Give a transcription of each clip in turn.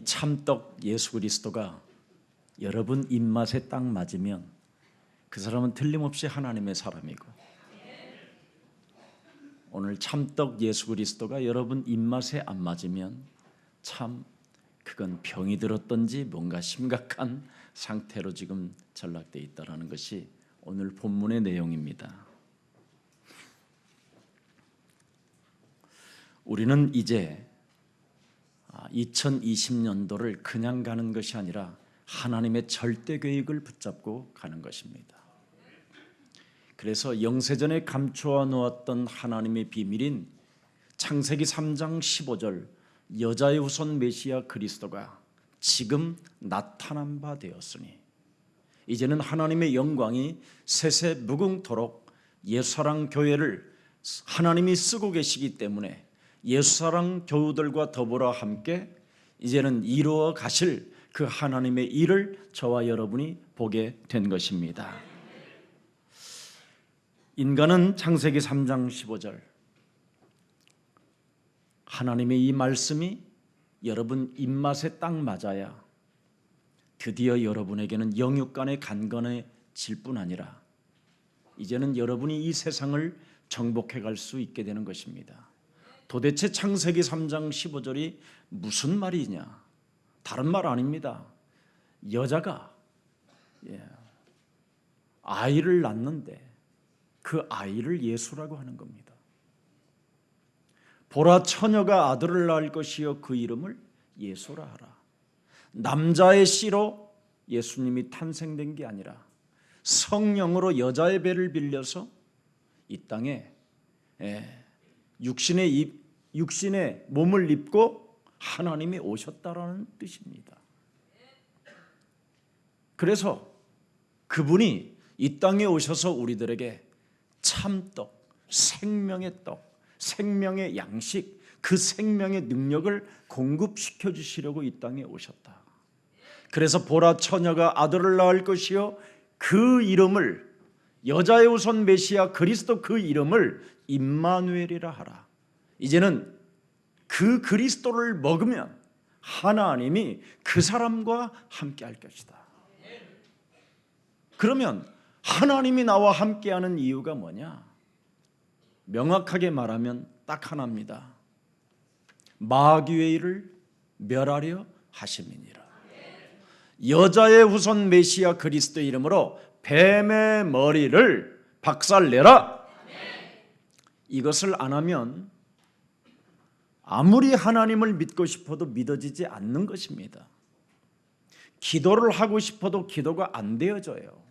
참떡 예수 그리스도가 여러분 입맛에 딱 맞으면 그 사람은 틀림없이 하나님의 사람이고, 오늘 참떡 예수 그리스도가 여러분 입맛에 안 맞으면 참 그건 병이 들었던지 뭔가 심각한 상태로 지금 전락되어 있다는 것이 오늘 본문의 내용입니다. 우리는 이제 2020년도를 그냥 가는 것이 아니라 하나님의 절대 계획을 붙잡고 가는 것입니다. 그래서 영세전에 감추어 놓았던 하나님의 비밀인 창세기 3장 15절 여자의 후손 메시아 그리스도가 지금 나타난 바 되었으니 이제는 하나님의 영광이 세세 무궁토록 예수사랑 교회를 하나님이 쓰고 계시기 때문에 예수사랑 교우들과 더불어 함께 이제는 이루어 가실 그 하나님의 일을 저와 여러분이 보게 된 것입니다. 인간은 창세기 3장 15절 하나님의 이 말씀이 여러분 입맛에 딱 맞아야 드디어 여러분에게는 영육간의 간건해질 뿐 아니라 이제는 여러분이 이 세상을 정복해 갈 수 있게 되는 것입니다. 도대체 창세기 3장 15절이 무슨 말이냐? 다른 말 아닙니다. 여자가 아이를 낳는데 그 아이를 예수라고 하는 겁니다. 보라 처녀가 아들을 낳을 것이요 그 이름을 예수라 하라. 남자의 씨로 예수님이 탄생된 게 아니라 성령으로 여자의 배를 빌려서 이 땅에 육신의 몸을 입고 하나님이 오셨다라는 뜻입니다. 그래서 그분이 이 땅에 오셔서 우리들에게 참떡, 생명의 떡, 생명의 양식, 그 생명의 능력을 공급시켜 주시려고 이 땅에 오셨다. 그래서 보라 처녀가 아들을 낳을 것이요 그 이름을 여자의 후손 메시아 그리스도 그 이름을 임마누엘이라 하라. 이제는 그 그리스도를 먹으면 하나님이 그 사람과 함께 할 것이다. 그러면 하나님이 나와 함께하는 이유가 뭐냐? 명확하게 말하면 딱 하나입니다. 마귀의 일을 멸하려 하심이니라. 여자의 후손 메시아 그리스도의 이름으로 뱀의 머리를 박살내라. 이것을 안 하면 아무리 하나님을 믿고 싶어도 믿어지지 않는 것입니다. 기도를 하고 싶어도 기도가 안 되어져요.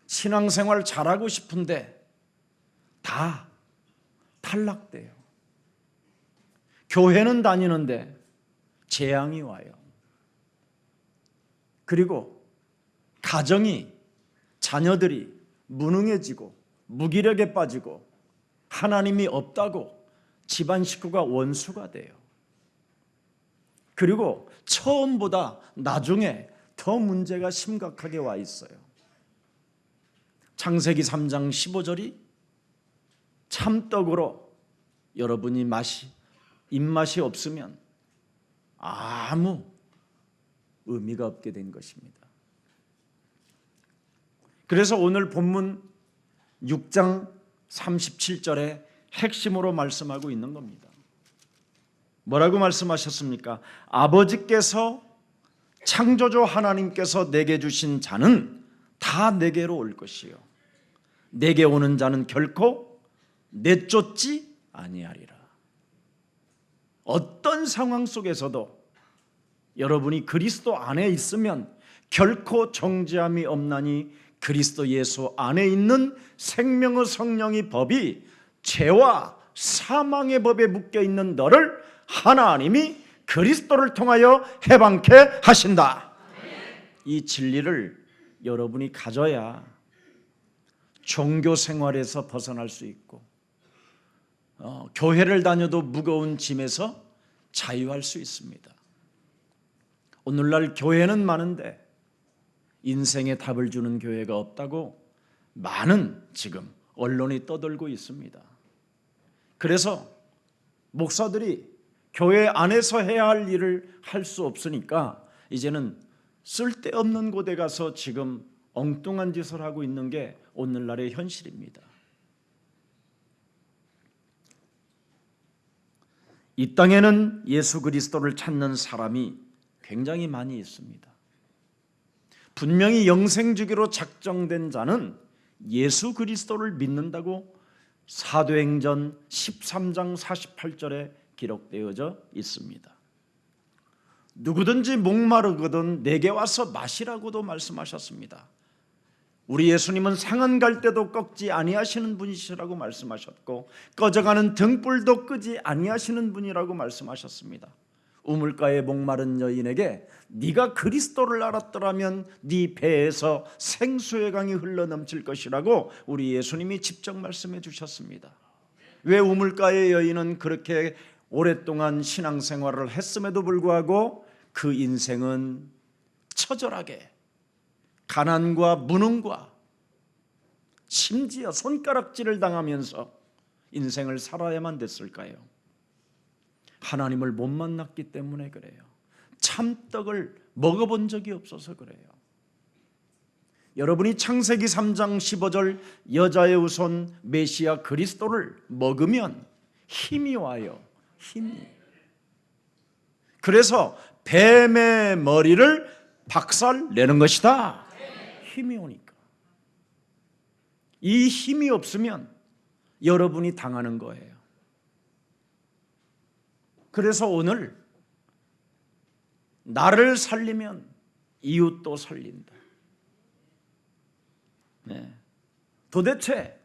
신앙생활 잘하고 싶은데 다 탈락돼요. 교회는 다니는데 재앙이 와요. 그리고 가정이, 자녀들이 무능해지고 무기력에 빠지고 하나님이 없다고 집안 식구가 원수가 돼요. 그리고 처음보다 나중에 더 문제가 심각하게 와 있어요. 창세기 3장 15절이 참떡으로 여러분이 입맛이 없으면 아무 의미가 없게 된 것입니다. 그래서 오늘 본문 6장 37절에 핵심으로 말씀하고 있는 겁니다. 뭐라고 말씀하셨습니까? 아버지께서 창조주 하나님께서 내게 주신 자는 다 내게로 올 것이요 내게 오는 자는 결코 내쫓지 아니하리라. 어떤 상황 속에서도 여러분이 그리스도 안에 있으면 결코 정죄함이 없나니 그리스도 예수 안에 있는 생명의 성령의 법이 죄와 사망의 법에 묶여 있는 너를 하나님이 그리스도를 통하여 해방케 하신다. 이 진리를 여러분이 가져야 종교 생활에서 벗어날 수 있고 교회를 다녀도 무거운 짐에서 자유할 수 있습니다. 오늘날 교회는 많은데 인생의 답을 주는 교회가 없다고 많은 지금 언론이 떠들고 있습니다. 그래서 목사들이 교회 안에서 해야 할 일을 할 수 없으니까 이제는 쓸데없는 곳에 가서 지금 엉뚱한 짓을 하고 있는 게 오늘날의 현실입니다. 이 땅에는 예수 그리스도를 찾는 사람이 굉장히 많이 있습니다. 분명히 영생주기로 작정된 자는 예수 그리스도를 믿는다고 사도행전 13장 48절에 기록되어져 있습니다. 누구든지 목마르거든 내게 와서 마시라고도 말씀하셨습니다. 우리 예수님은 상한 갈대도 꺾지 아니하시는 분이시라고 말씀하셨고 꺼져가는 등불도 끄지 아니하시는 분이라고 말씀하셨습니다. 우물가에 목마른 여인에게 네가 그리스도를 알았더라면 네 배에서 생수의 강이 흘러넘칠 것이라고 우리 예수님이 직접 말씀해 주셨습니다. 왜 우물가의 여인은 그렇게 오랫동안 신앙생활을 했음에도 불구하고 그 인생은 처절하게 가난과 무능과 심지어 손가락질을 당하면서 인생을 살아야만 됐을까요? 하나님을 못 만났기 때문에 그래요. 참떡을 먹어본 적이 없어서 그래요. 여러분이 창세기 3장 15절 여자의 후손 메시아 그리스도를 먹으면 힘이 와요. 힘이. 그래서 뱀의 머리를 박살내는 것이다. 힘이 오니까. 이 힘이 없으면 여러분이 당하는 거예요. 그래서 오늘 나를 살리면 이웃도 살린다. 네. 도대체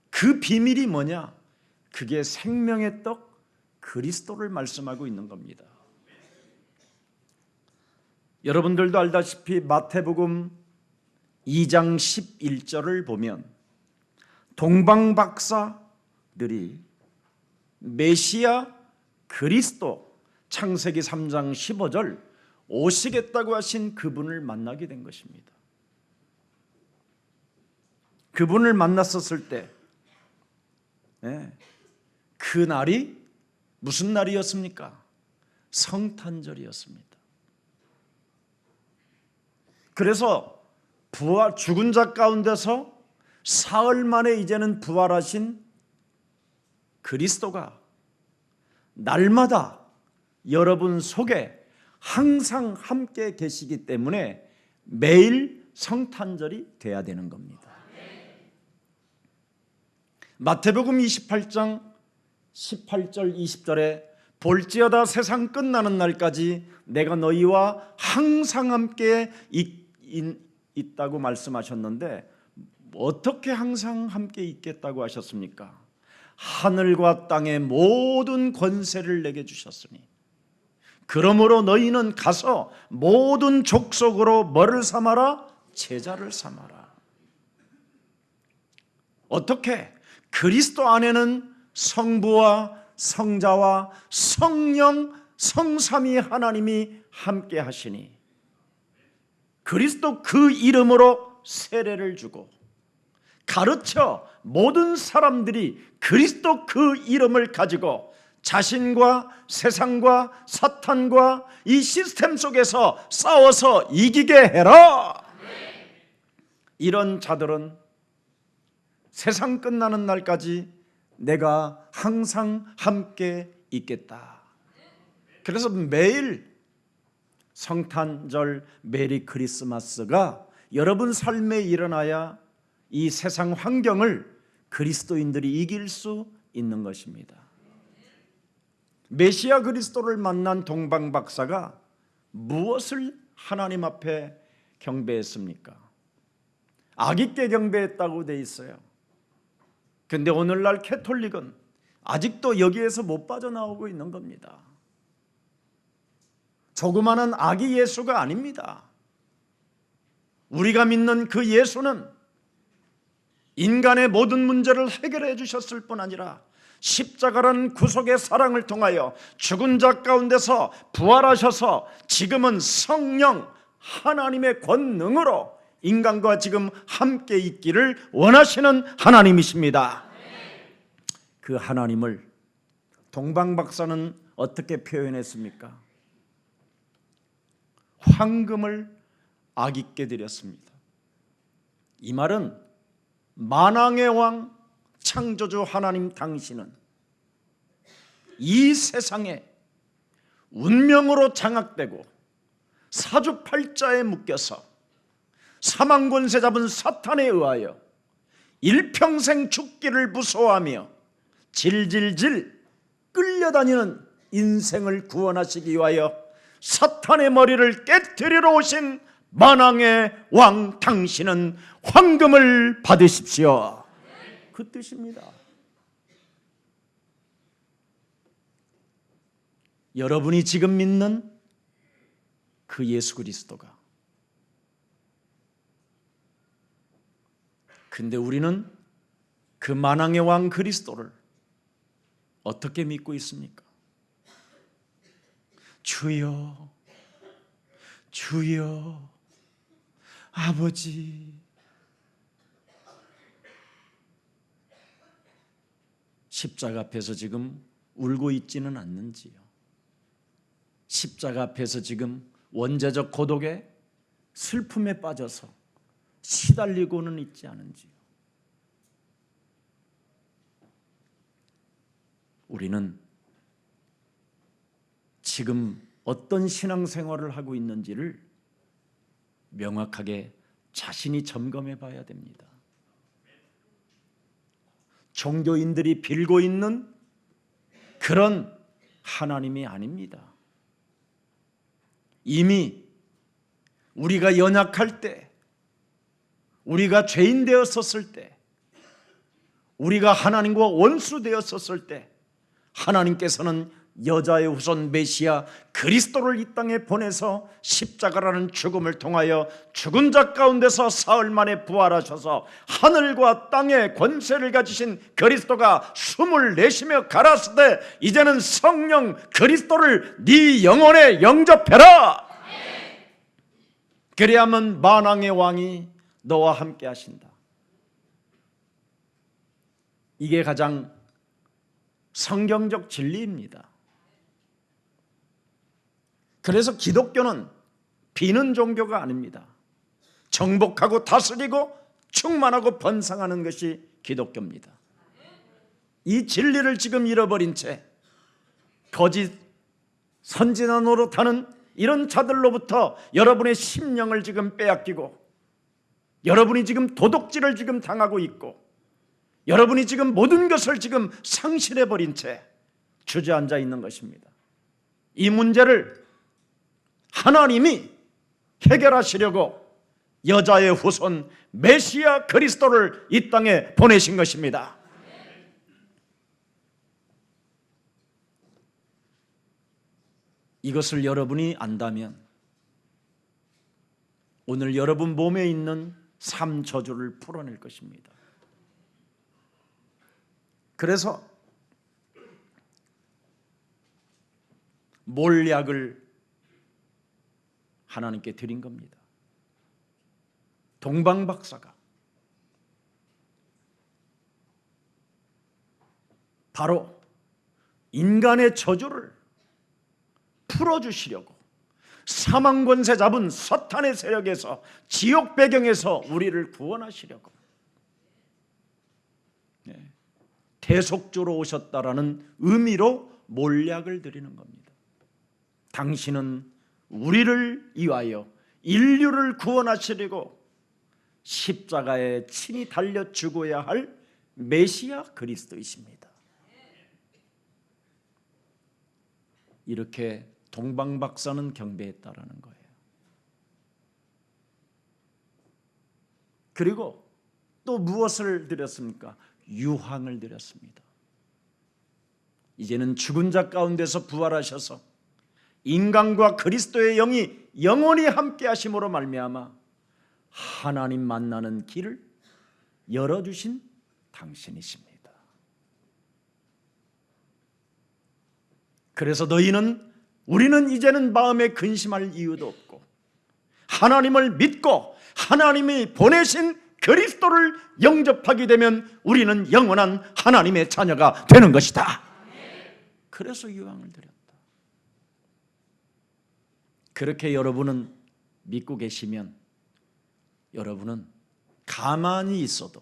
그 비밀이 뭐냐? 그게 생명의 떡 그리스도를 말씀하고 있는 겁니다. 여러분들도 알다시피 마태복음 2장 11절을 보면 동방박사들이 메시아 그리스도 창세기 3장 15절 오시겠다고 하신 그분을 만나게 된 것입니다. 그분을 만났었을 때 그 날이 무슨 날이었습니까? 성탄절이었습니다. 그래서 죽은 자 가운데서 사흘 만에 이제는 부활하신 그리스도가 날마다 여러분 속에 항상 함께 계시기 때문에 매일 성탄절이 돼야 되는 겁니다. 마태복음 28장 18절 20절에 볼지어다 세상 끝나는 날까지 내가 너희와 항상 함께 있다고 말씀하셨는데 어떻게 항상 함께 있겠다고 하셨습니까? 하늘과 땅의 모든 권세를 내게 주셨으니 그러므로 너희는 가서 모든 족속으로 뭐를 삼아라? 제자를 삼아라. 어떻게? 그리스도 안에는 성부와 성자와 성령 성삼위 하나님이 함께 하시니 그리스도 그 이름으로 세례를 주고 가르쳐 모든 사람들이 그리스도 그 이름을 가지고 자신과 세상과 사탄과 이 시스템 속에서 싸워서 이기게 해라. 이런 자들은 세상 끝나는 날까지 내가 항상 함께 있겠다. 그래서 매일 성탄절 메리 크리스마스가 여러분 삶에 일어나야 이 세상 환경을 그리스도인들이 이길 수 있는 것입니다. 메시아 그리스도를 만난 동방박사가 무엇을 하나님 앞에 경배했습니까? 아기께 경배했다고 돼 있어요. 근데 오늘날 캐톨릭은 아직도 여기에서 못 빠져나오고 있는 겁니다. 조그마한 아기 예수가 아닙니다. 우리가 믿는 그 예수는 인간의 모든 문제를 해결해 주셨을 뿐 아니라 십자가라는 구속의 사랑을 통하여 죽은 자 가운데서 부활하셔서 지금은 성령 하나님의 권능으로 인간과 지금 함께 있기를 원하시는 하나님이십니다. 그 하나님을 동방박사는 어떻게 표현했습니까? 황금을 아기께 드렸습니다. 이 말은 만왕의 왕 창조주 하나님 당신은 이 세상에 운명으로 장악되고 사주팔자에 묶여서 사망권세 잡은 사탄에 의하여 일평생 죽기를 무서워하며 질질질 끌려다니는 인생을 구원하시기 위하여 사탄의 머리를 깨트리러 오신 만왕의 왕 당신은 황금을 받으십시오. 그 뜻입니다. 여러분이 지금 믿는 그 예수 그리스도가, 근데 우리는 그 만왕의 왕 그리스도를 어떻게 믿고 있습니까? 주여, 주여, 아버지. 십자가 앞에서 지금 울고 있지는 않는지요? 십자가 앞에서 지금 원죄적 고독에 슬픔에 빠져서 시달리고는 있지 않은지요? 우리는 지금 어떤 신앙생활을 하고 있는지를 명확하게 자신이 점검해 봐야 됩니다. 종교인들이 빌고 있는 그런 하나님이 아닙니다. 이미 우리가 연약할 때, 우리가 죄인 되었었을 때, 우리가 하나님과 원수 되었었을 때 하나님께서는 여자의 후손 메시아 그리스도를 이 땅에 보내서 십자가라는 죽음을 통하여 죽은 자 가운데서 사흘 만에 부활하셔서 하늘과 땅의 권세를 가지신 그리스도가 숨을 내쉬며 가라사대 이제는 성령 그리스도를 네 영혼에 영접해라. 그래야만 만왕의 왕이 너와 함께 하신다. 이게 가장 성경적 진리입니다. 그래서 기독교는 비는 종교가 아닙니다. 정복하고 다스리고 충만하고 번성하는 것이 기독교입니다. 이 진리를 지금 잃어버린 채 거짓 선지자 노릇하는 이런 자들로부터 여러분의 심령을 지금 빼앗기고, 여러분이 지금 도둑질을 지금 당하고 있고, 여러분이 지금 모든 것을 지금 상실해버린 채 주저앉아 있는 것입니다. 이 문제를 하나님이 해결하시려고 여자의 후손 메시아 그리스도를 이 땅에 보내신 것입니다. 이것을 여러분이 안다면 오늘 여러분 몸에 있는 삶 저주를 풀어낼 것입니다. 그래서 몰약을 하나님께 드린 겁니다. 동방박사가 바로 인간의 저주를 풀어주시려고 사망권세 잡은 사탄의 세력에서, 지옥 배경에서 우리를 구원하시려고 대속주로 오셨다라는 의미로 몰약을 드리는 겁니다. 당신은 우리를 위하여 인류를 구원하시려고 십자가에 친히 달려 죽어야 할 메시아 그리스도이십니다. 이렇게 동방박사는 경배했다라는 거예요. 그리고 또 무엇을 드렸습니까? 유황을 드렸습니다. 이제는 죽은 자 가운데서 부활하셔서 인간과 그리스도의 영이 영원히 함께 하심으로 말미암아 하나님 만나는 길을 열어주신 당신이십니다. 그래서 우리는 이제는 마음에 근심할 이유도 없고 하나님을 믿고 하나님이 보내신 그리스도를 영접하게 되면 우리는 영원한 하나님의 자녀가 되는 것이다. 그래서 유황을 드렸다. 그렇게 여러분은 믿고 계시면 여러분은 가만히 있어도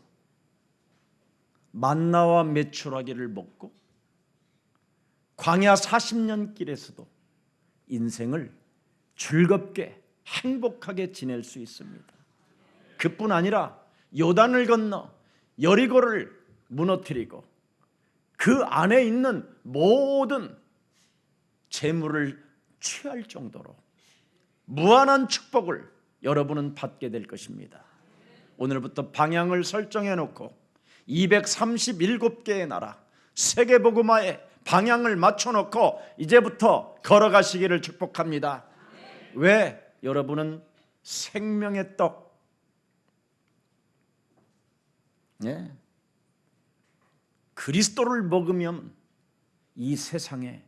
만나와 메추라기를 먹고 광야 40년 길에서도 인생을 즐겁게 행복하게 지낼 수 있습니다. 그뿐 아니라 요단을 건너 여리고를 무너뜨리고 그 안에 있는 모든 재물을 취할 정도로 무한한 축복을 여러분은 받게 될 것입니다. 오늘부터 방향을 설정해 놓고 237개의 나라 세계복음화에 방향을 맞춰놓고 이제부터 걸어가시기를 축복합니다. 왜? 여러분은 생명의 떡, 그리스도를 먹으면 이 세상에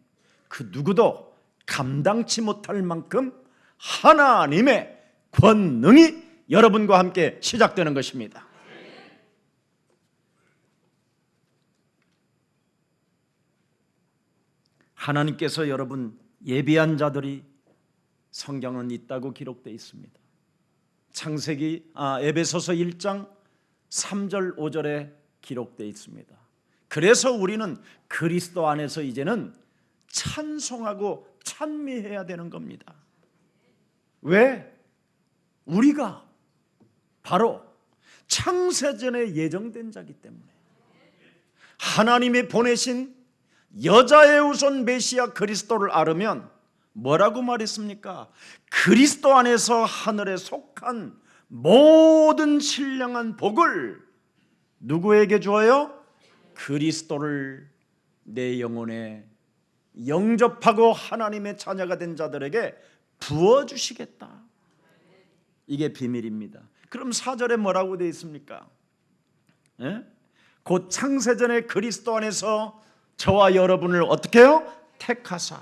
그 누구도 감당치 못할 만큼 하나님의 권능이 여러분과 함께 시작되는 것입니다. 하나님께서 여러분 예비한 자들이 성경은 있다고 기록되어 있습니다. 에베소서 1장 3절 5절에 기록되어 있습니다. 그래서 우리는 그리스도 안에서 이제는 찬송하고 찬미해야 되는 겁니다. 왜? 우리가 바로 창세전에 예정된 자기 때문에 하나님이 보내신 여자의 후손 메시아 그리스도를 알으면 뭐라고 말했습니까? 그리스도 안에서 하늘에 속한 모든 신령한 복을 누구에게 주어요? 그리스도를 내 영혼에 영접하고 하나님의 자녀가 된 자들에게 부어주시겠다. 이게 비밀입니다. 그럼 4절에 뭐라고 되어 있습니까? 곧 창세전에 그리스도 안에서 저와 여러분을 어떻게 해요? 택하사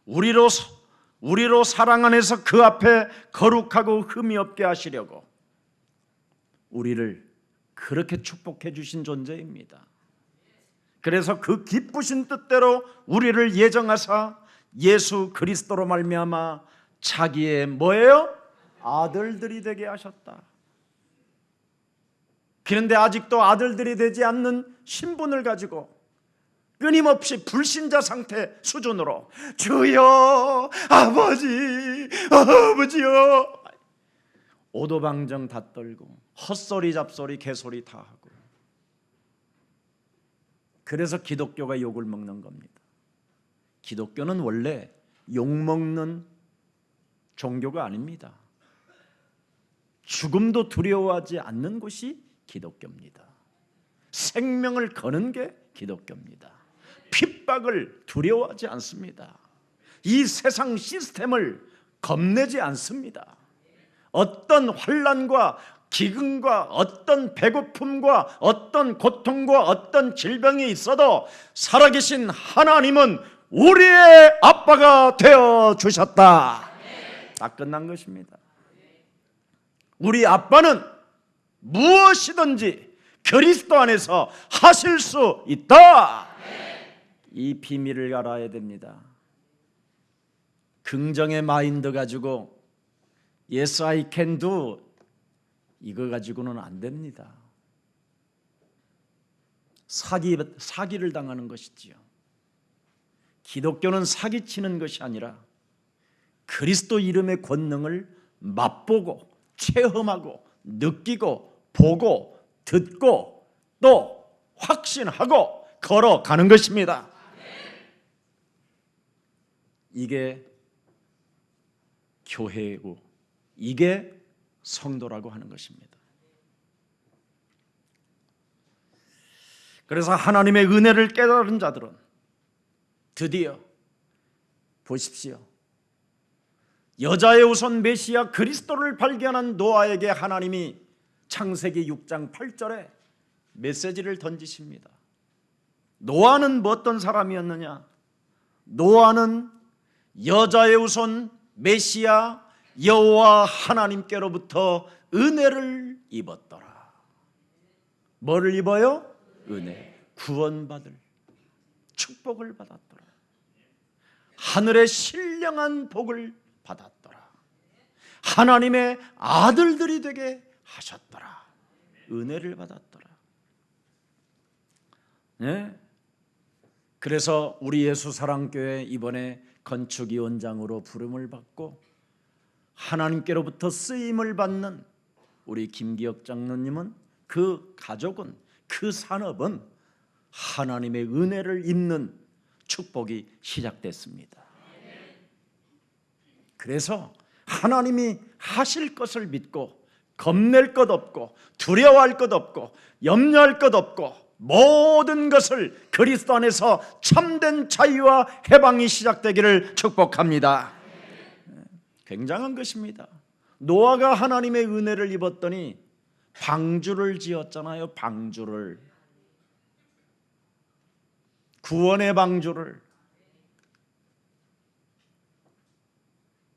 우리로 사랑 안에서 그 앞에 거룩하고 흠이 없게 하시려고 우리를 그렇게 축복해 주신 존재입니다. 그래서 그 기쁘신 뜻대로 우리를 예정하사 예수 그리스도로 말미암아 자기의 뭐예요? 아들들이 되게 하셨다. 그런데 아직도 아들들이 되지 않는 신분을 가지고 끊임없이 불신자 상태 수준으로 주여 아버지요 오도방정 다 떨고 헛소리 잡소리 개소리 다 하고 그래서 기독교가 욕을 먹는 겁니다. 기독교는 원래 욕먹는 종교가 아닙니다. 죽음도 두려워하지 않는 곳이 기독교입니다. 생명을 거는 게 기독교입니다. 핍박을 두려워하지 않습니다. 이 세상 시스템을 겁내지 않습니다. 어떤 환난과 기근과 어떤 배고픔과 어떤 고통과 어떤 질병이 있어도 살아계신 하나님은 우리의 아빠가 되어 주셨다. 다 끝난 것입니다. 우리 아빠는 무엇이든지 그리스도 안에서 하실 수 있다. 이 비밀을 알아야 됩니다. 긍정의 마인드 가지고 Yes, I can do 이거 가지고는 안 됩니다. 사기를 당하는 것이지요. 기독교는 사기치는 것이 아니라 그리스도 이름의 권능을 맛보고 체험하고 느끼고 보고 듣고 또 확신하고 걸어가는 것입니다. 이게 교회이고 이게 성도라고 하는 것입니다. 그래서 하나님의 은혜를 깨달은 자들은 드디어 보십시오. 여자의 우선 메시아 그리스도를 발견한 노아에게 하나님이 창세기 6장 8절에 메시지를 던지십니다. 노아는 어떤 사람이었느냐? 노아는 여자의 우선 메시아 여호와 하나님께로부터 은혜를 입었더라. 뭐를 입어요? 은혜. 구원받을 축복을 받았더라. 하늘의 신령한 복을 받았더라. 하나님의 아들들이 되게 하셨더라. 은혜를 받았더라. 네? 그래서 우리 예수사랑교회 이번에 건축위원장으로 부름을 받고 하나님께로부터 쓰임을 받는 우리 김기혁 장로님은, 그 가족은, 그 산업은 하나님의 은혜를 입는 축복이 시작됐습니다. 그래서 하나님이 하실 것을 믿고 겁낼 것 없고 두려워할 것 없고 염려할 것 없고 모든 것을 그리스도 안에서 참된 자유와 해방이 시작되기를 축복합니다. 굉장한 것입니다. 노아가 하나님의 은혜를 입었더니 방주를 지었잖아요. 방주를, 구원의 방주를.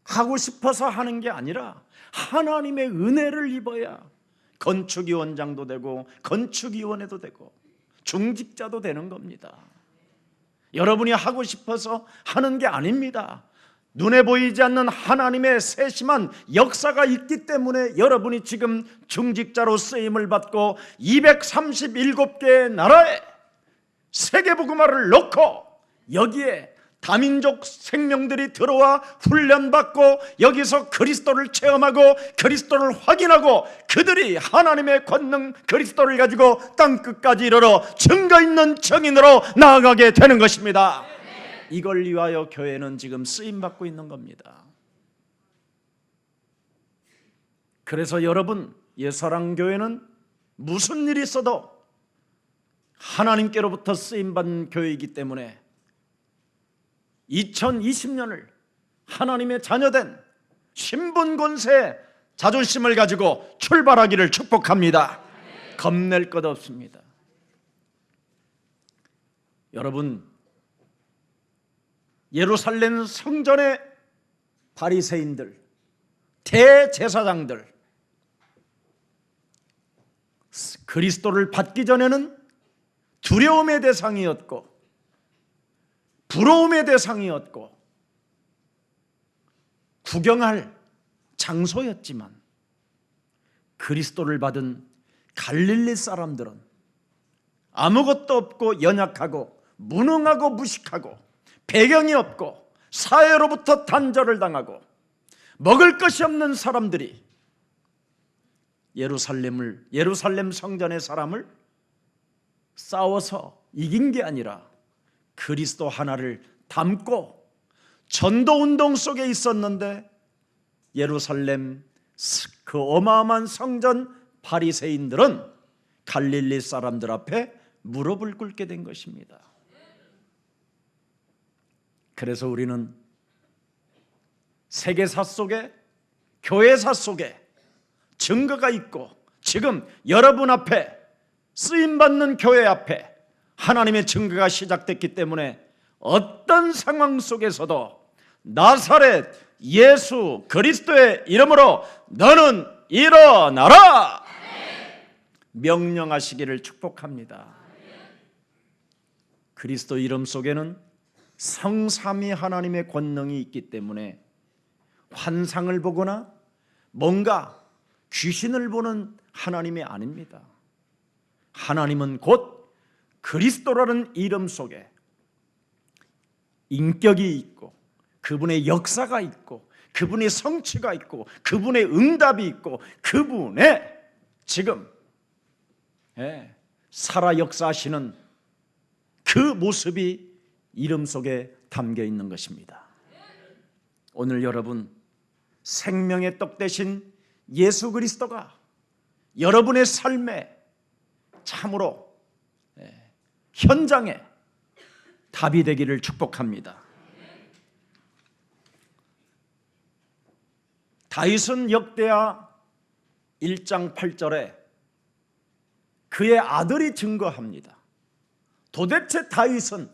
하고 싶어서 하는 게 아니라 하나님의 은혜를 입어야 건축위원장도 되고 건축위원회도 되고 중직자도 되는 겁니다. 여러분이 하고 싶어서 하는 게 아닙니다. 눈에 보이지 않는 하나님의 세심한 역사가 있기 때문에 여러분이 지금 중직자로 쓰임을 받고 237개의 나라에 세계복음화를 놓고 여기에 다민족 생명들이 들어와 훈련받고 여기서 그리스도를 체험하고 그리스도를 확인하고 그들이 하나님의 권능 그리스도를 가지고 땅끝까지 이르러 증거 있는 증인으로 나아가게 되는 것입니다. 이걸 위하여 교회는 지금 쓰임받고 있는 겁니다. 그래서 여러분, 예사랑교회는 무슨 일이 있어도 하나님께로부터 쓰임받는 교회이기 때문에 2020년을 하나님의 자녀된 신분권세 자존심을 가지고 출발하기를 축복합니다. 겁낼 것 없습니다. 여러분, 예루살렘 성전의 바리새인들, 대제사장들, 그리스도를 받기 전에는 두려움의 대상이었고 부러움의 대상이었고 구경할 장소였지만 그리스도를 받은 갈릴리 사람들은 아무것도 없고 연약하고 무능하고 무식하고 배경이 없고 사회로부터 단절을 당하고 먹을 것이 없는 사람들이 예루살렘 성전의 사람을 싸워서 이긴 게 아니라 그리스도 하나를 담고 전도운동 속에 있었는데 예루살렘 그 어마어마한 성전 바리새인들은 갈릴리 사람들 앞에 무릎을 꿇게 된 것입니다. 그래서 우리는 세계사 속에 교회사 속에 증거가 있고 지금 여러분 앞에 쓰임받는 교회 앞에 하나님의 증거가 시작됐기 때문에 어떤 상황 속에서도 나사렛 예수 그리스도의 이름으로 너는 일어나라 명령하시기를 축복합니다. 그리스도 이름 속에는 성삼위 하나님의 권능이 있기 때문에 환상을 보거나 뭔가 귀신을 보는 하나님이 아닙니다. 하나님은 곧 그리스도라는 이름 속에 인격이 있고 그분의 역사가 있고 그분의 성취가 있고 그분의 응답이 있고 그분의 지금 살아 역사하시는 그 모습이 이름 속에 담겨 있는 것입니다. 오늘 여러분, 생명의 떡 대신 예수 그리스도가 여러분의 삶에 참으로 현장에 답이 되기를 축복합니다. 다윗은 역대하 1장 8절에 그의 아들이 증거합니다. 도대체 다윗은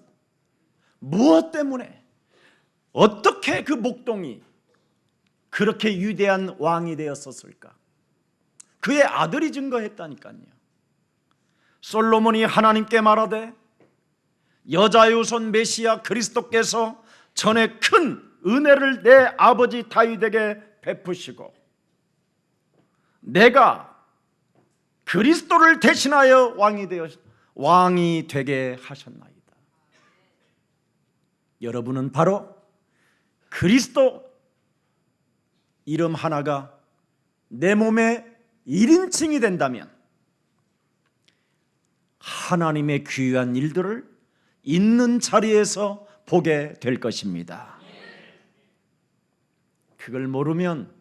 무엇 때문에 어떻게 그 목동이 그렇게 위대한 왕이 되었었을까? 그의 아들이 증거했다니까요. 솔로몬이 하나님께 말하되 여자의 후손 메시아 그리스도께서 전에 큰 은혜를 내 아버지 다윗에게 베푸시고 내가 그리스도를 대신하여 왕이 되게 하셨나이다. 여러분은 바로 그리스도 이름 하나가 내 몸의 1인칭이 된다면 하나님의 귀한 일들을 있는 자리에서 보게 될 것입니다. 그걸 모르면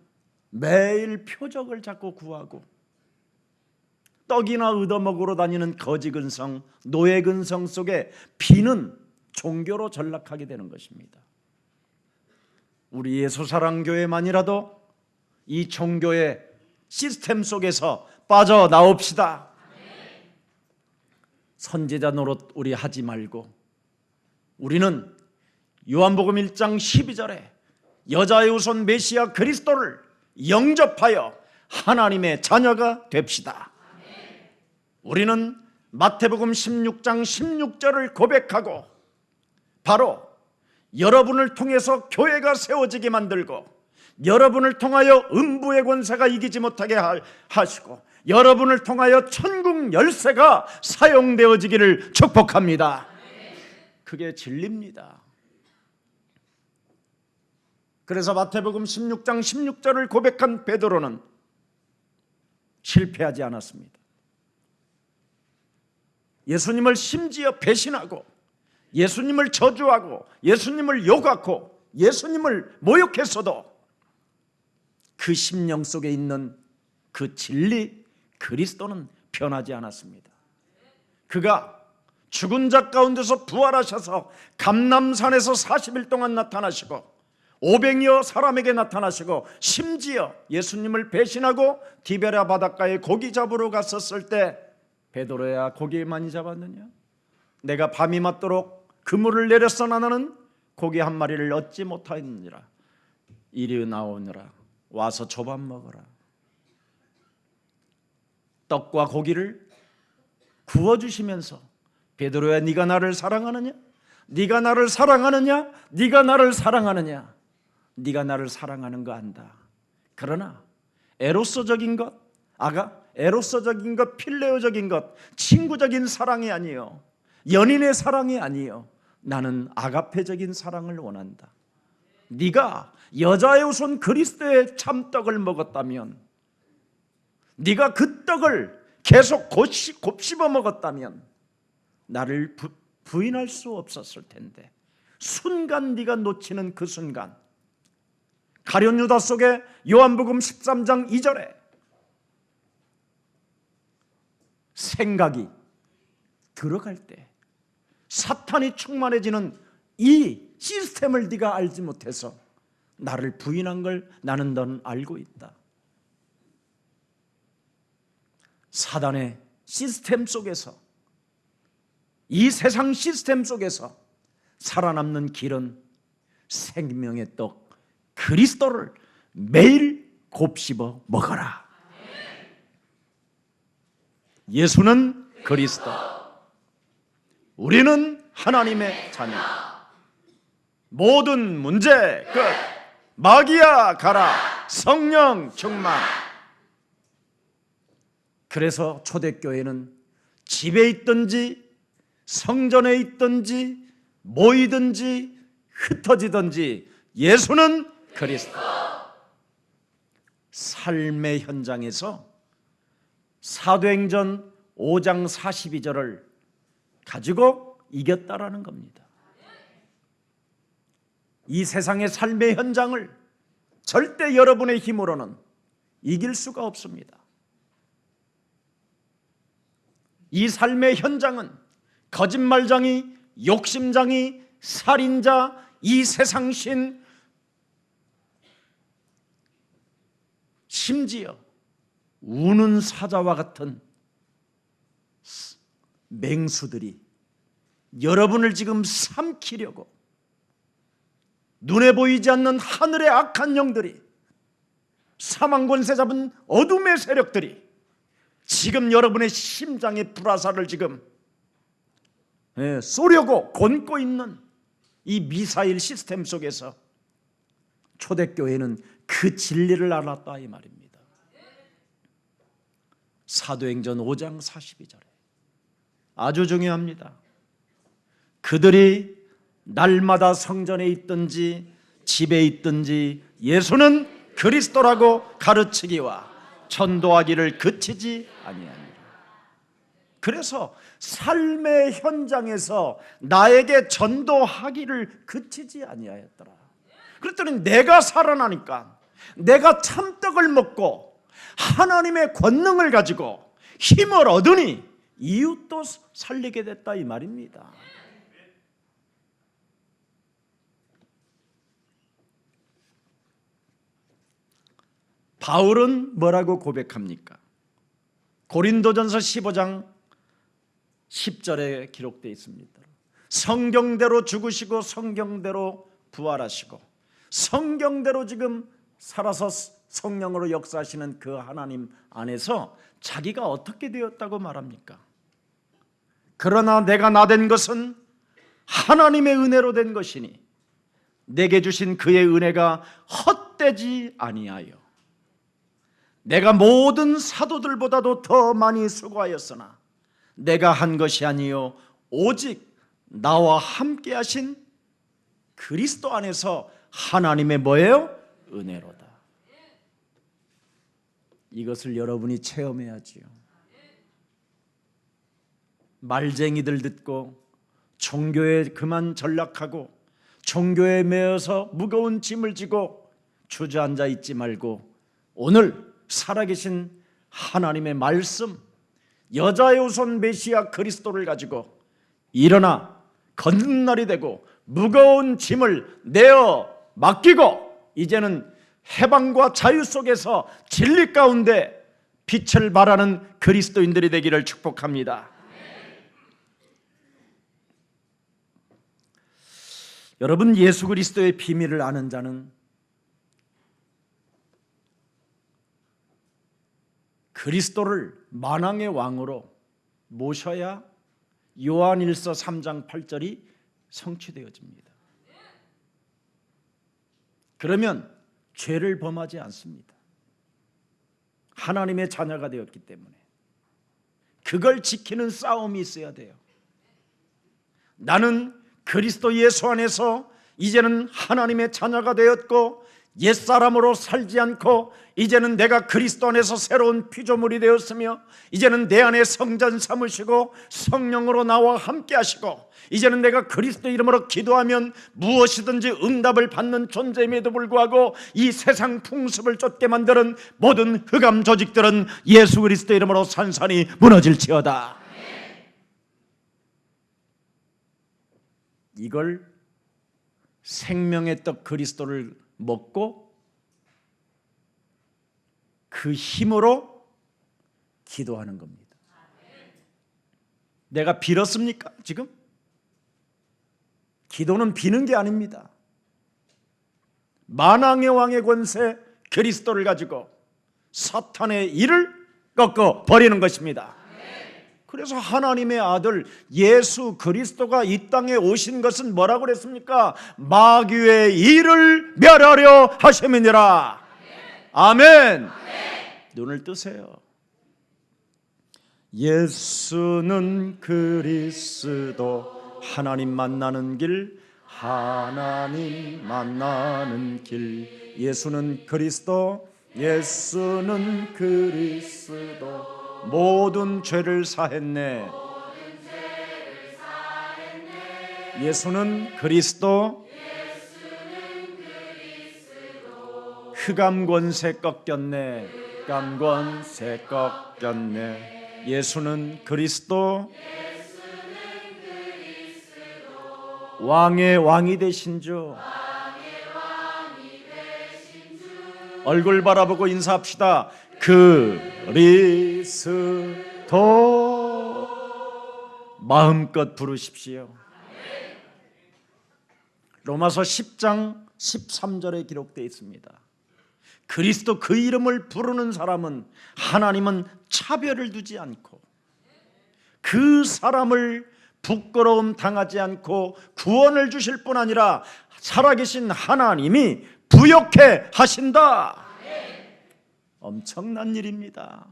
매일 표적을 자꾸 구하고 떡이나 얻어먹으러 다니는 거지근성, 노예근성 속에 비는 종교로 전락하게 되는 것입니다. 우리 예수사랑교회만이라도 이 종교의 시스템 속에서 빠져나옵시다. 선지자 노릇 우리 하지 말고 우리는 요한복음 1장 12절에 여자의 후손 메시아 그리스도를 영접하여 하나님의 자녀가 됩시다. 우리는 마태복음 16장 16절을 고백하고 바로 여러분을 통해서 교회가 세워지게 만들고 여러분을 통하여 음부의 권세가 이기지 못하게 하시고 여러분을 통하여 천국 열쇠가 사용되어지기를 축복합니다. 그게 진리입니다. 그래서 마태복음 16장 16절을 고백한 베드로는 실패하지 않았습니다. 예수님을 심지어 배신하고 예수님을 저주하고 예수님을 욕하고 예수님을 모욕했어도 그 심령 속에 있는 그 진리 그리스도는 변하지 않았습니다. 그가 죽은 자 가운데서 부활하셔서 감람산에서 40일 동안 나타나시고 500여 사람에게 나타나시고 심지어 예수님을 배신하고 디베랴 바닷가에 고기 잡으러 갔었을 때 베드로야 고기 많이 잡았느냐? 내가 밤이 맞도록 그물을 내렸어 나는 고기 한 마리를 얻지 못하였느니라. 이리 나오느라 와서 조밥 먹어라. 떡과 고기를 구워주시면서 베드로야 네가 나를 사랑하느냐? 네가 나를 사랑하느냐? 네가 나를 사랑하느냐? 네가 나를 사랑하는 거 안다. 그러나 에로서적인 것, 에로서적인 것, 필레오적인 것, 친구적인 사랑이 아니요 연인의 사랑이 아니요 나는 아가페적인 사랑을 원한다. 네가 여자의 후손 그리스도의 참떡을 먹었다면, 네가 그 떡을 계속 곱씹어 먹었다면 나를 부인할 수 없었을 텐데 순간 네가 놓치는 그 순간 가룟 유다 속에 요한복음 13장 2절에 생각이 들어갈 때 사탄이 충만해지는 이 시스템을 네가 알지 못해서 나를 부인한 걸 나는 넌 알고 있다. 사단의 시스템 속에서, 이 세상 시스템 속에서 살아남는 길은 생명의 떡 그리스도를 매일 곱씹어 먹어라. 예수는 그리스도, 우리는 하나님의 자녀. 모든 문제 끝. 마귀야 가라. 성령 충만. 그래서 초대교회는 집에 있든지 성전에 있든지 모이든지 흩어지든지 예수는 그리스도. 삶의 현장에서 사도행전 5장 42절을 가지고 이겼다라는 겁니다. 이 세상의 삶의 현장을 절대 여러분의 힘으로는 이길 수가 없습니다. 이 삶의 현장은 거짓말장이, 욕심장이, 살인자, 이 세상신, 심지어 우는 사자와 같은 맹수들이 여러분을 지금 삼키려고, 눈에 보이지 않는 하늘의 악한 영들이, 사망 권세 잡은 어둠의 세력들이 지금 여러분의 심장의 불화살을 지금 쏘려고 권고 있는 이 미사일 시스템 속에서 초대교회는 그 진리를 알았다 이 말입니다. 사도행전 5장 42절에 아주 중요합니다. 그들이 날마다 성전에 있든지 집에 있든지 예수는 그리스도라고 가르치기와 전도하기를 그치지 아니하니라. 그래서 삶의 현장에서 나에게 전도하기를 그치지 아니하였더라. 그랬더니 내가 살아나니까, 내가 참떡을 먹고 하나님의 권능을 가지고 힘을 얻으니 이웃도 살리게 됐다 이 말입니다. 바울은 뭐라고 고백합니까? 고린도전서 15장 10절에 기록되어 있습니다. 성경대로 죽으시고 성경대로 부활하시고 성경대로 지금 살아서 성령으로 역사하시는 그 하나님 안에서 자기가 어떻게 되었다고 말합니까? 그러나 내가 나된 것은 하나님의 은혜로 된 것이니 내게 주신 그의 은혜가 헛되지 아니하여 내가 모든 사도들보다도 더 많이 수고하였으나 내가 한 것이 아니요 오직 나와 함께 하신 그리스도 안에서 하나님의 뭐예요? 은혜로다. 이것을 여러분이 체험해야지요. 말쟁이들 듣고 종교에 그만 전락하고 종교에 매여서 무거운 짐을 지고 주저앉아 있지 말고 오늘 살아계신 하나님의 말씀, 여자의 후손 메시아 그리스도를 가지고 일어나 걷는 날이 되고 무거운 짐을 내어 맡기고 이제는 해방과 자유 속에서 진리 가운데 빛을 발하는 그리스도인들이 되기를 축복합니다. 여러분, 예수 그리스도의 비밀을 아는 자는 그리스도를 만왕의 왕으로 모셔야 요한일서 3장 8절이 성취되어집니다. 그러면 죄를 범하지 않습니다. 하나님의 자녀가 되었기 때문에 그걸 지키는 싸움이 있어야 돼요. 나는 그리스도 예수 안에서 이제는 하나님의 자녀가 되었고 옛사람으로 살지 않고 이제는 내가 그리스도 안에서 새로운 피조물이 되었으며 이제는 내 안에 성전 삼으시고 성령으로 나와 함께 하시고 이제는 내가 그리스도 이름으로 기도하면 무엇이든지 응답을 받는 존재임에도 불구하고 이 세상 풍습을 쫓게 만드는 모든 흑암 조직들은 예수 그리스도 이름으로 산산이 무너질지어다. 이걸 생명의 떡 그리스도를 먹고 그 힘으로 기도하는 겁니다. 내가 빌었습니까? 지금? 기도는 비는 게 아닙니다. 만왕의 왕의 권세 그리스도를 가지고 사탄의 일을 꺾어 버리는 것입니다. 그래서 하나님의 아들 예수 그리스도가 이 땅에 오신 것은 뭐라고 그랬습니까? 마귀의 일을 멸하려 하심이니라. 아멘. 눈을 뜨세요. 예수는 그리스도 하나님 만나는 길, 하나님 만나는 길. 예수는 그리스도, 예수는 그리스도 모든 죄를 사했네. 예수는 그리스도, 흑암 권세 꺾였네. 흑암 권세 꺾였네. 예수는 그리스도, 왕의 왕이 되신 주. 얼굴 바라보고 인사합시다. 그리스도. 마음껏 부르십시오. 로마서 10장 13절에 기록되어 있습니다. 그리스도 그 이름을 부르는 사람은 하나님은 차별을 두지 않고 그 사람을 부끄러움 당하지 않고 구원을 주실 뿐 아니라 살아계신 하나님이 부욕해 하신다. 엄청난 일입니다.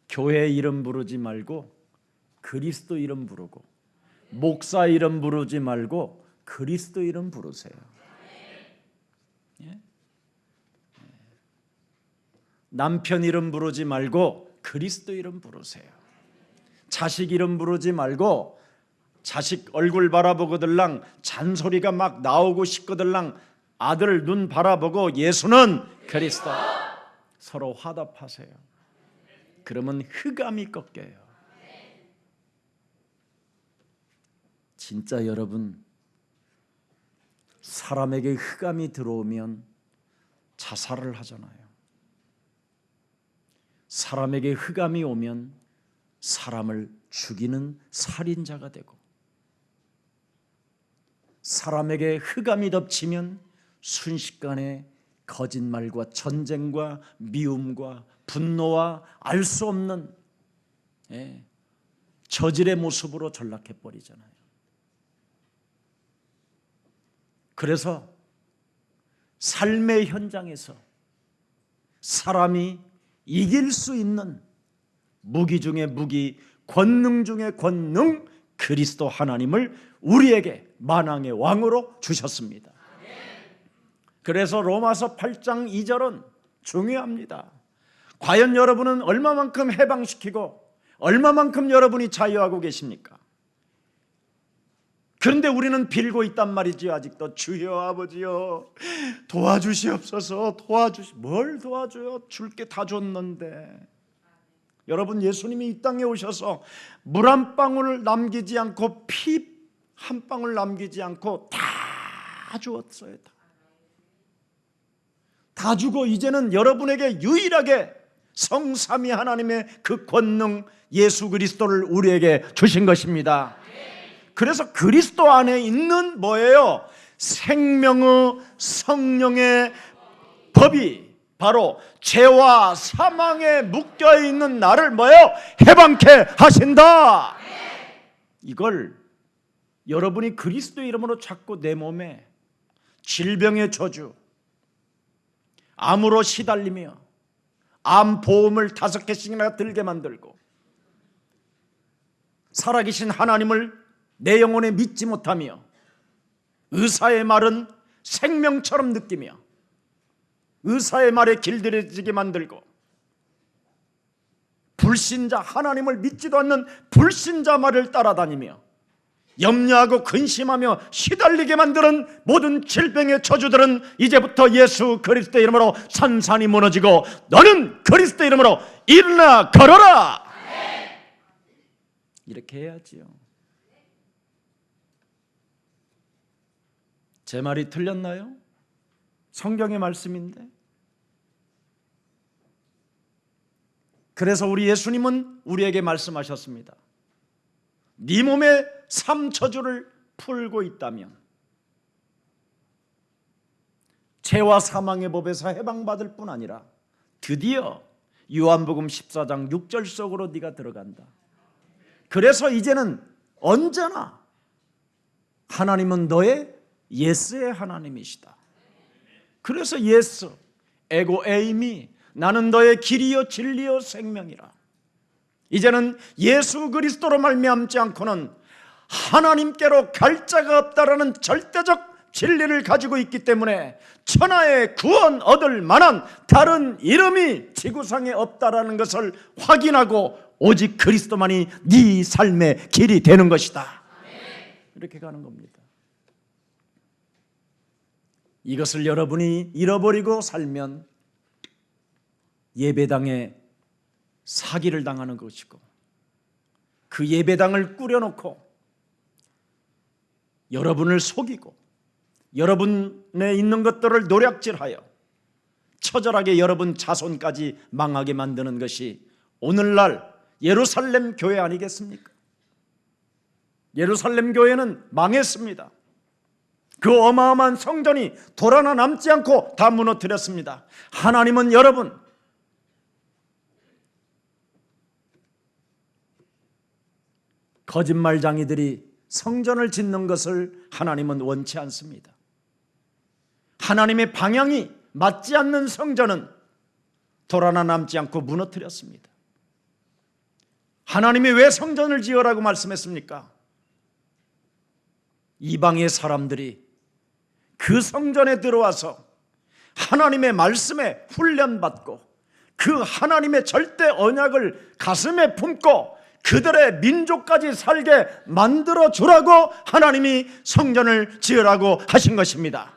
교회 이름 부르지 말고 그리스도 이름 부르고, 목사 이름 부르지 말고 그리스도 이름 부르세요. 예? 남편 이름 부르지 말고 그리스도 이름 부르세요. 자식 이름 부르지 말고 자식 얼굴 바라보고들랑 잔소리가 막 나오고 싶거들랑 아들 눈 바라보고 예수는 그리스도, 서로 화답하세요. 그러면 흑암이 꺾여요. 진짜 여러분, 사람에게 흑암이 들어오면 자살을 하잖아요. 사람에게 흑암이 오면 사람을 죽이는 살인자가 되고, 사람에게 흑암이 덮치면 순식간에 거짓말과 전쟁과 미움과 분노와 알 수 없는 저질의 모습으로 전락해 버리잖아요. 그래서 삶의 현장에서 사람이 이길 수 있는 무기 중에 무기, 권능 중에 권능, 그리스도 하나님을 우리에게 만왕의 왕으로 주셨습니다. 그래서 로마서 8장 2절은 중요합니다. 과연 여러분은 얼마만큼 해방시키고 얼마만큼 여러분이 자유하고 계십니까? 그런데 우리는 빌고 있단 말이지요. 아직도 주여 아버지여 도와주시옵소서. 뭘 도와줘요? 줄 게 다 줬는데. 여러분, 예수님이 이 땅에 오셔서 물 한 방울 남기지 않고 피 한 방울 남기지 않고 다 주었어요. 다 주고 이제는 여러분에게 유일하게 성삼위 하나님의 그 권능 예수 그리스도를 우리에게 주신 것입니다. 그래서 그리스도 안에 있는 뭐예요? 생명의 성령의 법이 바로 죄와 사망에 묶여있는 나를 뭐예요? 해방케 하신다. 이걸 여러분이 그리스도 이름으로 자꾸 내 몸에 질병의 저주, 암으로 시달리며 암 보험을 5개씩이나 들게 만들고 살아계신 하나님을 내 영혼에 믿지 못하며 의사의 말은 생명처럼 느끼며 의사의 말에 길들여지게 만들고 불신자, 하나님을 믿지도 않는 불신자 말을 따라다니며 염려하고 근심하며 시달리게 만드는 모든 질병의 저주들은 이제부터 예수 그리스도 이름으로 산산이 무너지고 너는 그리스도 이름으로 일어나 걸어라. 이렇게 해야지요. 제 말이 틀렸나요? 성경의 말씀인데. 그래서 우리 예수님은 우리에게 말씀하셨습니다. 네 몸에 삼저주를 풀고 있다면 죄와 사망의 법에서 해방받을 뿐 아니라 드디어 요한복음 14장 6절 속으로 네가 들어간다. 그래서 이제는 언제나 하나님은 너의 예스의 하나님이시다. 그래서 예스, 에고 에이미, 나는 너의 길이요 진리요 생명이라. 이제는 예수 그리스도로 말미암지 않고는 하나님께로 갈 자가 없다라는 절대적 진리를 가지고 있기 때문에 천하의 구원 얻을 만한 다른 이름이 지구상에 없다라는 것을 확인하고 오직 그리스도만이 네 삶의 길이 되는 것이다. 이렇게 가는 겁니다. 이것을 여러분이 잃어버리고 살면 예배당에 사기를 당하는 것이고 그 예배당을 꾸려놓고 여러분을 속이고 여러분에 있는 것들을 노략질하여 처절하게 여러분 자손까지 망하게 만드는 것이 오늘날 예루살렘 교회 아니겠습니까? 예루살렘 교회는 망했습니다. 그 어마어마한 성전이 돌 하나 남지 않고 다 무너뜨렸습니다. 하나님은 여러분 거짓말장이들이 성전을 짓는 것을 하나님은 원치 않습니다. 하나님의 방향이 맞지 않는 성전은 돌 하나 남지 않고 무너뜨렸습니다. 하나님이 왜 성전을 지으라고 말씀했습니까? 이방의 사람들이 그 성전에 들어와서 하나님의 말씀에 훈련받고 그 하나님의 절대 언약을 가슴에 품고 그들의 민족까지 살게 만들어 주라고 하나님이 성전을 지으라고 하신 것입니다.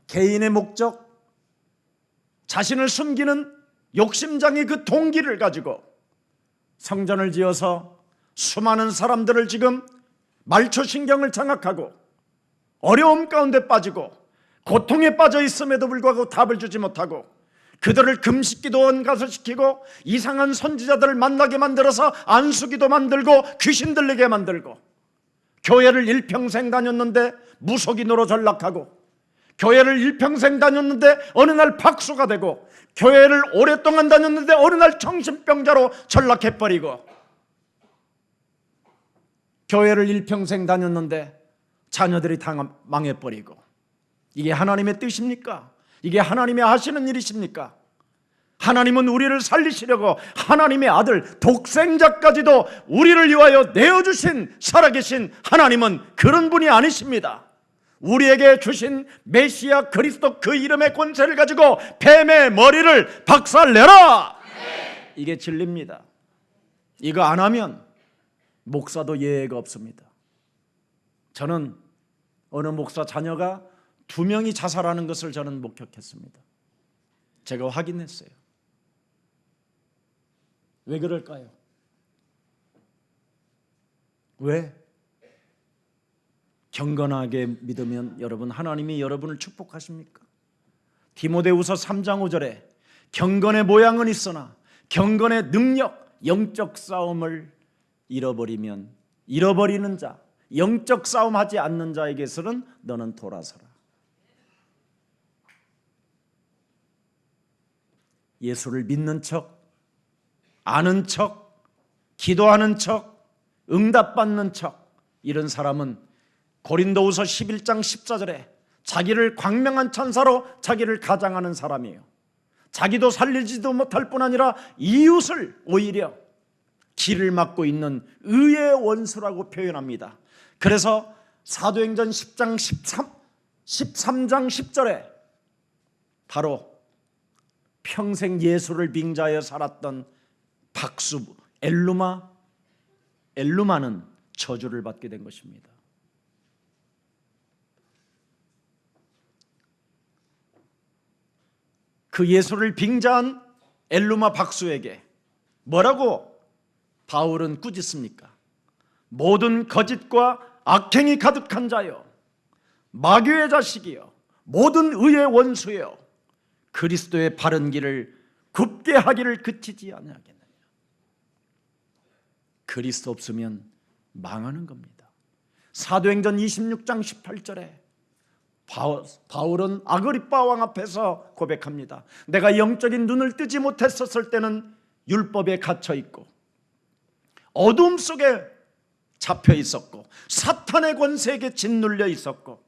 개인의 목적, 자신을 숨기는 욕심장의 그 동기를 가지고 성전을 지어서 수많은 사람들을 지금 말초신경을 장악하고 어려움 가운데 빠지고 고통에 빠져 있음에도 불구하고 답을 주지 못하고 그들을 금식기도 원가서시키고 이상한 선지자들을 만나게 만들어서 안수기도 만들고 귀신 들리게 만들고 교회를 일평생 다녔는데 무속인으로 전락하고 교회를 일평생 다녔는데 어느 날 박수가 되고 교회를 오랫동안 다녔는데 어느 날 정신병자로 전락해버리고 교회를 일평생 다녔는데 자녀들이 망해버리고 이게 하나님의 뜻입니까? 이게 하나님이 하시는 일이십니까? 하나님은 우리를 살리시려고 하나님의 아들 독생자까지도 우리를 위하여 내어주신 살아계신 하나님은 그런 분이 아니십니다. 우리에게 주신 메시아 그리스도 그 이름의 권세를 가지고 뱀의 머리를 박살내라! 이게 진리입니다. 이거 안 하면 목사도 예외가 없습니다. 저는 어느 목사 자녀가 2명이 자살하는 것을 저는 목격했습니다. 제가 확인했어요. 왜 그럴까요? 왜? 경건하게 믿으면 여러분 하나님이 여러분을 축복하십니까? 디모데후서 3장 5절에 경건의 모양은 있으나 경건의 능력, 영적 싸움을 잃어버리면 잃어버리는 자, 영적 싸움하지 않는 자에게서는 너는 돌아서라. 예수를 믿는 척, 아는 척, 기도하는 척, 응답받는 척, 이런 사람은 고린도후서 11장 14절에 자기를 광명한 천사로 자기를 가장하는 사람이에요. 자기도 살리지도 못할 뿐 아니라 이웃을 오히려 길을 막고 있는 의의 원수라고 표현합니다. 그래서 사도행전 10장 13장 10절에 바로 평생 예수를 빙자하여 살았던 박수부 엘루마는 저주를 받게 된 것입니다. 그 예수를 빙자한 엘루마 박수에게 뭐라고 바울은 꾸짖습니까? 모든 거짓과 악행이 가득한 자여, 마귀의 자식이여, 모든 의의 원수여, 그리스도의 바른 길을 굽게 하기를 그치지 아니하겠느냐. 그리스도 없으면 망하는 겁니다. 사도행전 26장 18절에 바울은 아그리빠 왕 앞에서 고백합니다. 내가 영적인 눈을 뜨지 못했었을 때는 율법에 갇혀 있고 어둠 속에 잡혀 있었고 사탄의 권세에게 짓눌려 있었고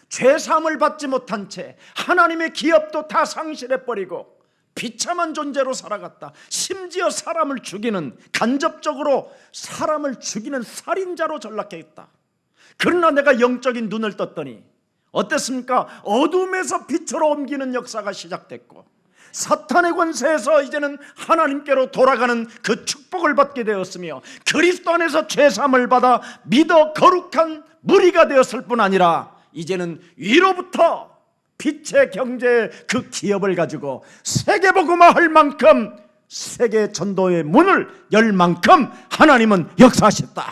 죄사함을 받지 못한 채 하나님의 기업도 다 상실해버리고 비참한 존재로 살아갔다. 심지어 사람을 죽이는, 간접적으로 사람을 죽이는 살인자로 전락했다. 그러나 내가 영적인 눈을 떴더니 어땠습니까? 어둠에서 빛으로 옮기는 역사가 시작됐고 사탄의 권세에서 이제는 하나님께로 돌아가는 그 축복을 받게 되었으며 그리스도 안에서 죄사함을 받아 믿어 거룩한 무리가 되었을 뿐 아니라 이제는 위로부터 빛의 경제의 그 기업을 가지고 세계복음화할 만큼 세계 전도의 문을 열 만큼 하나님은 역사하셨다.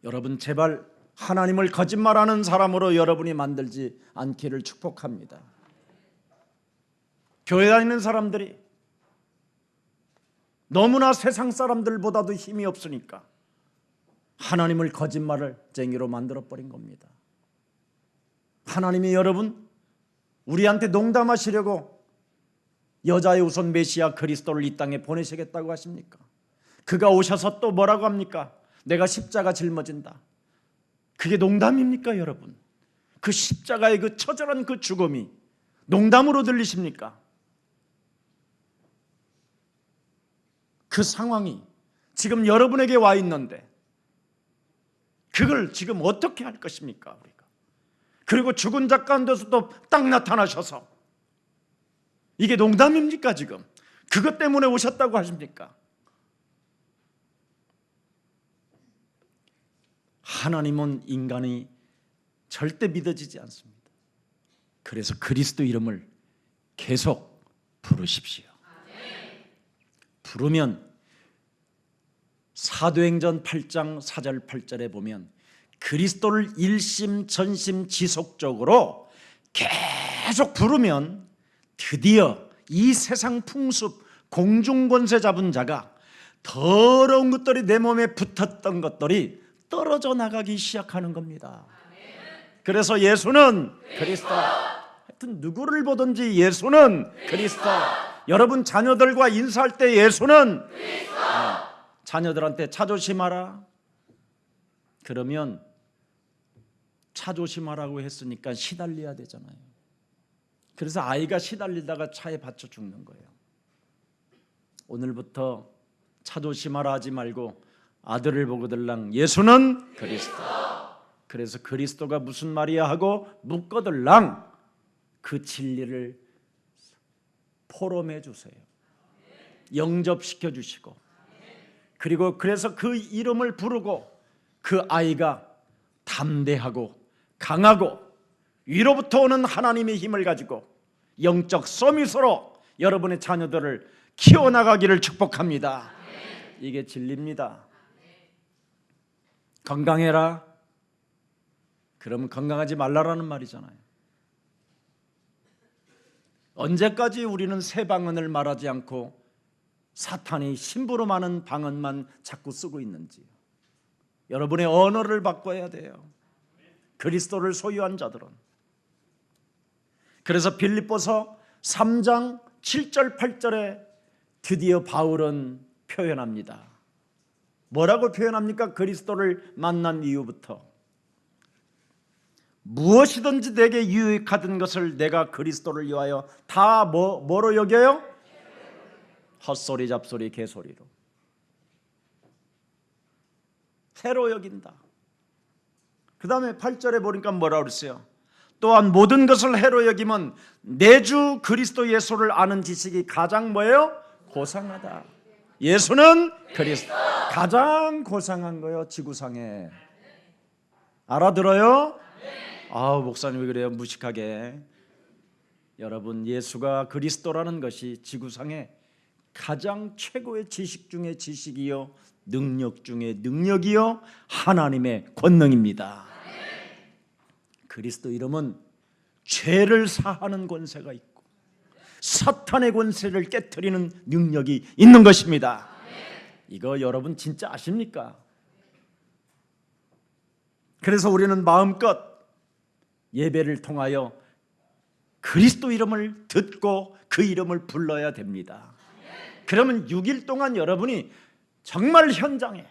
여러분 제발 하나님을 거짓말하는 사람으로 여러분이 만들지 않기를 축복합니다. 교회 다니는 사람들이 너무나 세상 사람들보다도 힘이 없으니까 하나님을 거짓말을 쟁이로 만들어버린 겁니다. 하나님이 여러분 우리한테 농담하시려고 여자의 우선 메시아 그리스도를 이 땅에 보내시겠다고 하십니까? 그가 오셔서 또 뭐라고 합니까? 내가 십자가 짊어진다. 그게 농담입니까, 여러분? 그 십자가의 그 처절한 그 죽음이 농담으로 들리십니까? 그 상황이 지금 여러분에게 와 있는데 그걸 지금 어떻게 할 것입니까, 우리가? 그리고 죽은 자 가운데서 또 딱 나타나셔서 이게 농담입니까, 지금? 그것 때문에 오셨다고 하십니까? 하나님은 인간이 절대 믿어지지 않습니다. 그래서 그리스도 이름을 계속 부르십시오. 부르면 사도행전 8장 4절 8절에 보면 그리스도를 일심 전심 지속적으로 계속 부르면 드디어 이 세상 풍습 공중권세 잡은 자가 더러운 것들이 내 몸에 붙었던 것들이 떨어져 나가기 시작하는 겁니다. 그래서 예수는 그리스도. 하여튼 누구를 보든지 예수는 그리스도. 여러분 자녀들과 인사할 때 예수는 그리스도. 자녀들한테 차 조심하라. 그러면 차 조심하라고 했으니까 시달려야 되잖아요. 그래서 아이가 시달리다가 차에 받쳐 죽는 거예요. 오늘부터 차 조심하라 하지 말고 아들을 보고들랑 예수는 그리스도. 그래서 그리스도가 무슨 말이야 하고 묻거들랑 그 진리를 포럼해 주세요. 영접시켜 주시고, 그리고 그래서 그 이름을 부르고 그 아이가 담대하고 강하고 위로부터 오는 하나님의 힘을 가지고 영적 서밋으로 여러분의 자녀들을 키워나가기를 축복합니다. 이게 진리입니다. 건강해라. 그러면 건강하지 말라라는 말이잖아요. 언제까지 우리는 새 방언을 말하지 않고 사탄이 심부름 하는 방언만 자꾸 쓰고 있는지. 여러분의 언어를 바꿔야 돼요. 그리스도를 소유한 자들은. 그래서 빌립보서 3장 7절 8절에 드디어 바울은 표현합니다. 뭐라고 표현합니까? 그리스도를 만난 이후부터 무엇이든지 내게 유익하던 것을 내가 그리스도를 위하여 다 뭐로 여겨요? 헛소리 잡소리 개소리로 새로 여긴다. 그 다음에 8절에 보니까 뭐라고 그랬어요? 또한 모든 것을 해로 여기면 내 주 그리스도 예수를 아는 지식이 가장 뭐예요? 고상하다. 예수는 그리스도. 가장 고상한 거예요, 지구상에. 알아들어요? 아우, 목사님 왜 그래요? 무식하게. 여러분, 예수가 그리스도라는 것이 지구상에 가장 최고의 지식 중에 지식이요, 능력 중에 능력이요, 하나님의 권능입니다. 그리스도 이름은 죄를 사하는 권세가 있고 사탄의 권세를 깨트리는 능력이 있는 것입니다. 이거 여러분 진짜 아십니까? 그래서 우리는 마음껏 예배를 통하여 그리스도 이름을 듣고 그 이름을 불러야 됩니다. 그러면 6일 동안 여러분이 정말 현장에,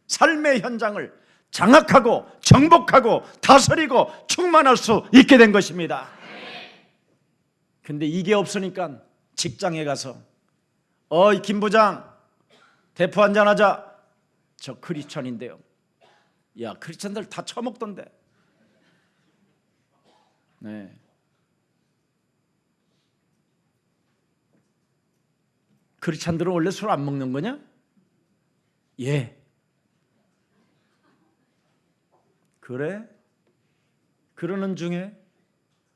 삶의 현장을 장악하고 정복하고 다스리고 충만할 수 있게 된 것입니다. 근데 이게 없으니까 직장에 가서 김 부장 대포 한잔 하자. 저 크리스천인데요. 야, 크리스천들 다 처먹던데. 네. 크리스천들은 원래 술 안 먹는 거냐? 예. 그래? 그러는 중에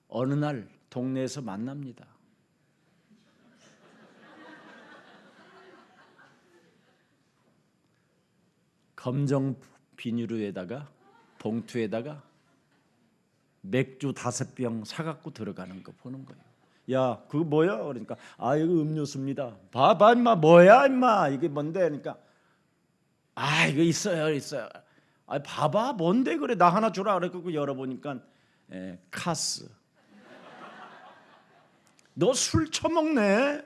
어느 날 동네에서 만납니다. 검정 비닐에다가 봉투에다가 맥주 5병 사갖고 들어가는 거 보는 거예요. 야, 그거 뭐야? 그러니까 이거 음료수입니다. 봐봐 임마, 뭐야 임마, 이게 뭔데? 그러니까 이거 있어요. 봐봐, 뭔데 그래? 나 하나 주라. 그래서 열어보니까 카스. 너 술 처먹네.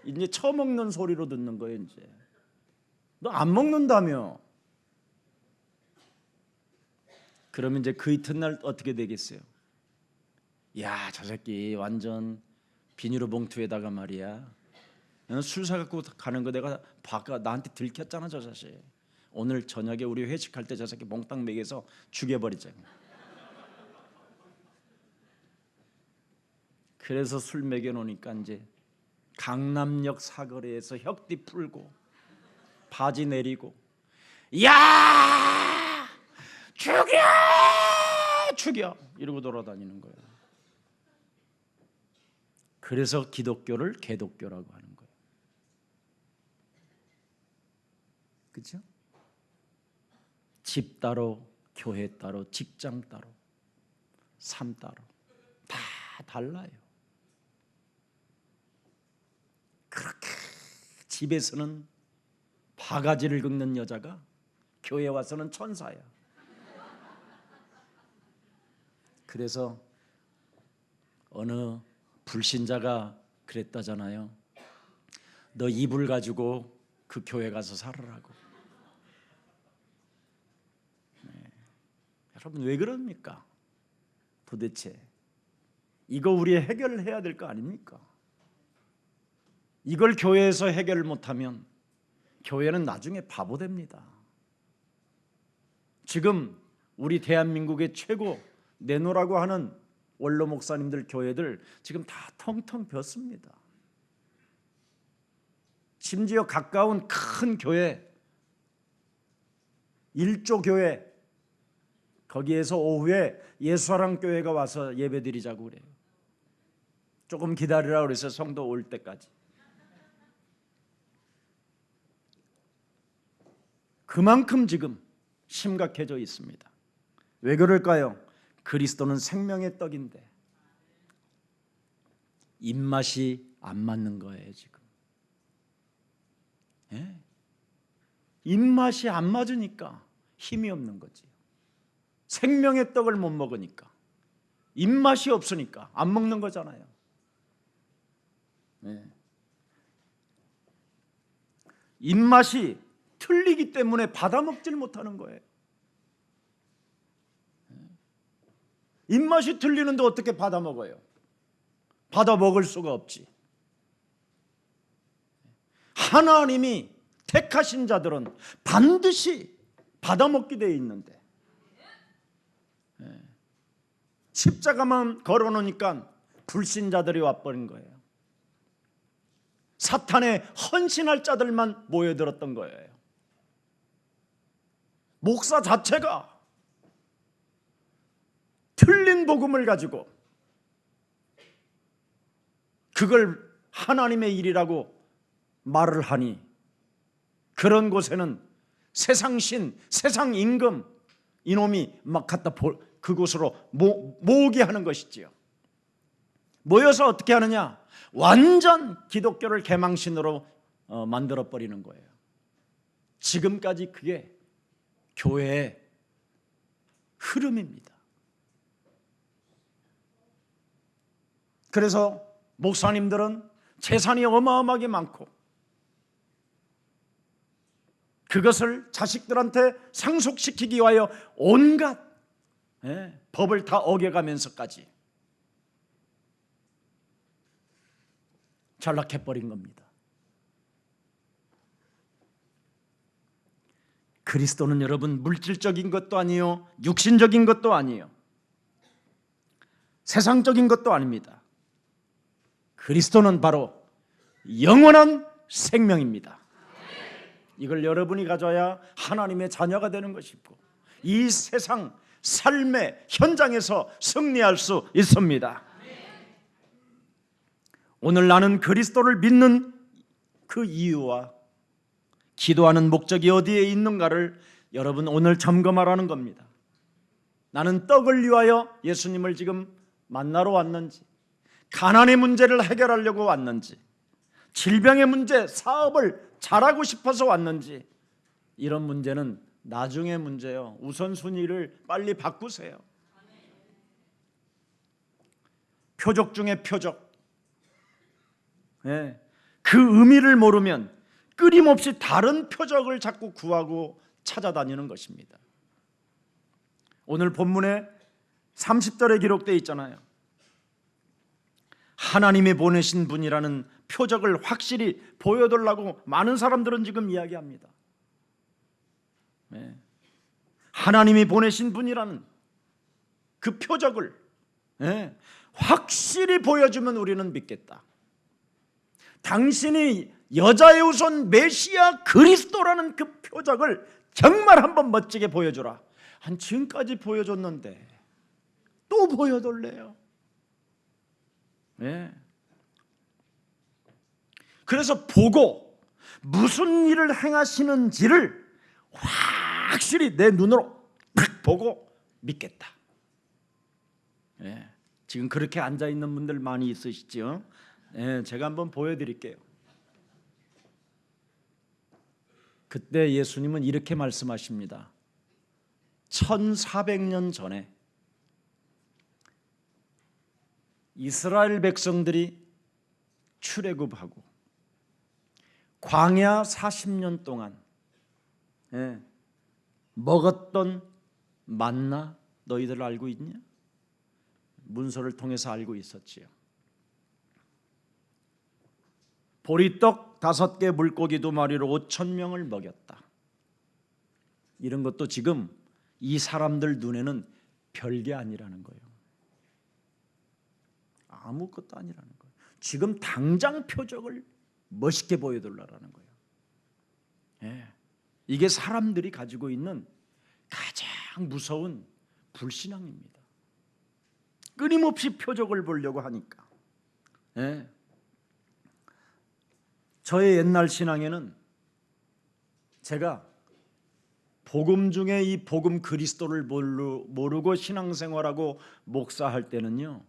이제 처먹는 소리로 듣는 거예요. 이제 너 안 먹는다며. 그러면 이제 그 이튿날 어떻게 되겠어요? 야, 저 새끼 완전 비닐로 봉투에다가 말이야, 술 사갖고 가는 거 내가 바까 나한테 들켰잖아. 저 자식 오늘 저녁에 우리 회식할 때 저 새끼 몽땅 먹여서 죽여버리자. 그래서 술 먹여놓으니까 이제 강남역 사거리에서 혁띠 풀고 바지 내리고 야 죽여 죽여 이러고 돌아다니는 거예요. 그래서 기독교를 개독교라고 하는 거예요. 그렇죠? 집 따로, 교회 따로, 직장 따로, 삶 따로 다 달라요. 그렇게 집에서는 바가지를 긁는 여자가 교회 와서는 천사야. 그래서 어느 불신자가 그랬다잖아요. 너 이불 가지고 그 교회 가서 살으라고. 네. 여러분 왜 그럽니까? 도대체 이거 우리 해결해야 될 거 아닙니까? 이걸 교회에서 해결을 못하면 교회는 나중에 바보 됩니다. 지금 우리 대한민국의 최고 내노라고 하는 원로 목사님들 교회들 지금 다 텅텅 비었습니다. 심지어 가까운 큰 교회 1조 교회 거기에서 오후에 예수사랑 교회가 와서 예배드리자고 그래요. 조금 기다리라 그래서 성도 올 때까지. 그만큼 지금 심각해져 있습니다. 왜 그럴까요? 그리스도는 생명의 떡인데 입맛이 안 맞는 거예요 지금. 예? 입맛이 안 맞으니까 힘이 없는 거지. 생명의 떡을 못 먹으니까, 입맛이 없으니까 안 먹는 거잖아요. 예. 입맛이 틀리기 때문에 받아 먹질 못하는 거예요. 입맛이 틀리는데 어떻게 받아 먹어요? 받아 먹을 수가 없지. 하나님이 택하신 자들은 반드시 받아 먹게 되어 있는데 십자가만 걸어놓으니까 불신자들이 와버린 거예요. 사탄에 헌신할 자들만 모여들었던 거예요. 목사 자체가 틀린 복음을 가지고 그걸 하나님의 일이라고 말을 하니 그런 곳에는 세상신, 세상임금 이놈이 막 갖다 그곳으로 모으게 하는 것이지요. 모여서 어떻게 하느냐? 완전 기독교를 개망신으로 만들어버리는 거예요. 지금까지 그게 교회의 흐름입니다. 그래서 목사님들은 재산이 어마어마하게 많고 그것을 자식들한테 상속시키기 위하여 온갖 법을 다 어겨가면서까지 전락해버린 겁니다. 그리스도는 여러분 물질적인 것도 아니요, 육신적인 것도 아니요, 세상적인 것도 아닙니다. 그리스도는 바로 영원한 생명입니다. 이걸 여러분이 가져야 하나님의 자녀가 되는 것이고 이 세상 삶의 현장에서 승리할 수 있습니다. 오늘 나는 그리스도를 믿는 그 이유와 기도하는 목적이 어디에 있는가를 여러분 오늘 점검하라는 겁니다. 나는 떡을 위하여 예수님을 지금 만나러 왔는지, 가난의 문제를 해결하려고 왔는지, 질병의 문제, 사업을 잘하고 싶어서 왔는지, 이런 문제는 나중의 문제예요. 우선순위를 빨리 바꾸세요. 표적 중에 표적, 예, 그 의미를 모르면 끊임없이 다른 표적을 자꾸 구하고 찾아다니는 것입니다. 오늘 본문에 30절에 기록되어 있잖아요. 하나님이 보내신 분이라는 표적을 확실히 보여달라고 많은 사람들은 지금 이야기합니다. 네. 하나님이 보내신 분이라는 그 표적을 확실히 보여주면 우리는 믿겠다. 당신이 여자의 후손 메시아 그리스도라는 그 표적을 정말 한번 멋지게 보여주라. 한 지금까지 보여줬는데 또 보여달래요. 네. 그래서 보고 무슨 일을 행하시는지를 확실히 내 눈으로 딱 보고 믿겠다. 네. 지금 그렇게 앉아 있는 분들 많이 있으시죠? 네, 제가 한번 보여드릴게요. 그때 예수님은 이렇게 말씀하십니다. 1400년 전에 이스라엘 백성들이 출애굽하고 광야 40년 동안 먹었던 만나 너희들 알고 있냐? 문서를 통해서 알고 있었지요. 보리떡 5개 물고기 2마리로 5,000명을 먹였다. 이런 것도 지금 이 사람들 눈에는 별게 아니라는 거예요. 아무것도 아니라는 거예요. 지금 당장 표적을 멋있게 보여달라는 거예요. 예. 이게 사람들이 가지고 있는 가장 무서운 불신앙입니다. 끊임없이 표적을 보려고 하니까. 예. 저의 옛날 신앙에는 제가 복음 중에 이 복음 그리스도를 모르고 신앙생활하고 목사할 때는요,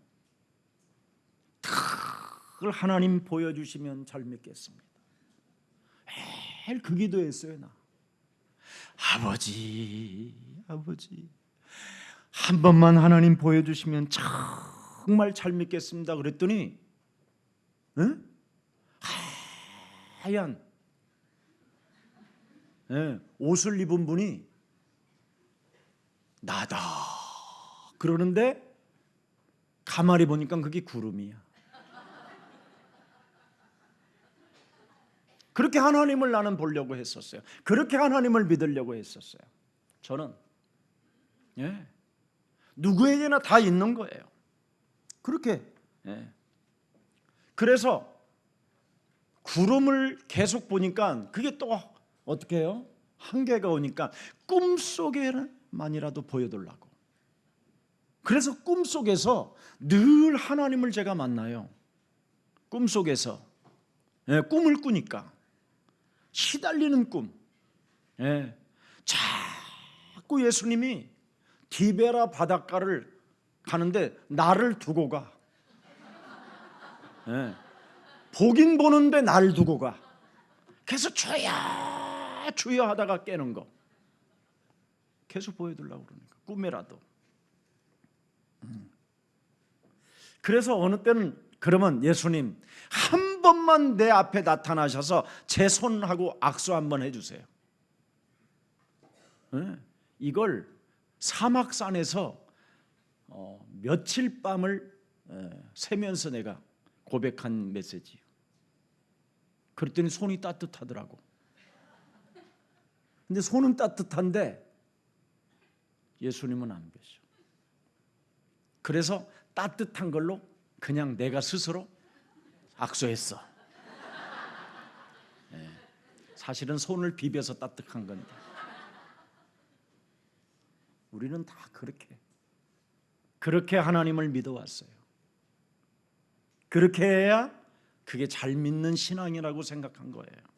그걸 하나님 보여주시면 잘 믿겠습니다. 매일 그 기도했어요. 나 아버지 한 번만 하나님 보여주시면 정말 잘 믿겠습니다. 그랬더니 하얀 옷을 입은 분이 나다 그러는데 가만히 보니까 그게 구름이야. 그렇게 하나님을 나는 보려고 했었어요. 그렇게 하나님을 믿으려고 했었어요. 저는 누구에게나 다 있는 거예요. 그렇게 그래서 구름을 계속 보니까 그게 또 어떻게 해요? 한계가 오니까 꿈속에만이라도 보여달라고. 그래서 꿈속에서 늘 하나님을 제가 만나요. 꿈속에서 꿈을 꾸니까 시달리는 꿈. 자꾸 예수님이 디베라 바닷가를 가는데 나를 두고 가. 보긴 보는데 날 두고 가. 계속 주여 주여 하다가 깨는 거. 계속 보여주려고 그러니까 꿈에라도. 그래서 어느 때는 그러면 예수님 한 번만 내 앞에 나타나셔서 제 손하고 악수 한번 해주세요. 이걸 사막산에서 며칠 밤을 새면서 내가 고백한 메시지예요. 그랬더니 손이 따뜻하더라고. 근데 손은 따뜻한데 예수님은 안 계셔. 그래서 따뜻한 걸로 그냥 내가 스스로 악수했어. 사실은 손을 비벼서 따뜻한 건데 우리는 다 그렇게 하나님을 믿어왔어요. 그렇게 해야 그게 잘 믿는 신앙이라고 생각한 거예요.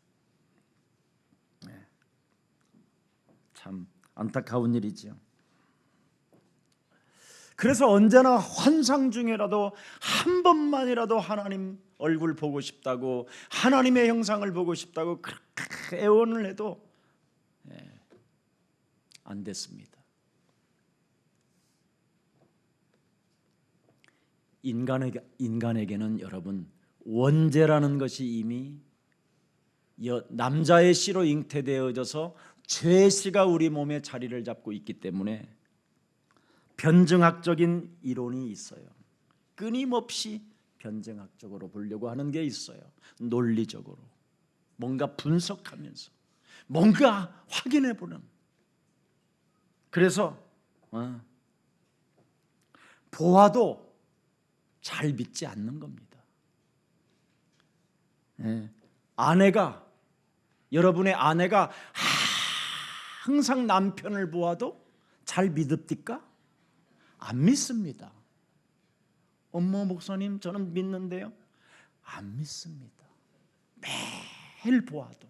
참 안타까운 일이죠. 그래서 언제나 환상 중에라도 한 번만이라도 하나님 얼굴 보고 싶다고, 하나님의 형상을 보고 싶다고 그렇게 애원을 해도 안 됐습니다. 인간에게는 여러분 원죄라는 것이 이미 남자의 씨로 잉태되어져서 죄의 씨가 우리 몸에 자리를 잡고 있기 때문에 변증학적인 이론이 있어요. 끊임없이 변증학적으로 보려고 하는 게 있어요. 논리적으로 뭔가 분석하면서 뭔가 확인해보는. 그래서 보아도 잘 믿지 않는 겁니다. 여러분의 아내가 항상 남편을 보아도 잘 믿읍니까? 안 믿습니다. 엄마 목사님 저는 믿는데요. 안 믿습니다. 매일 보아도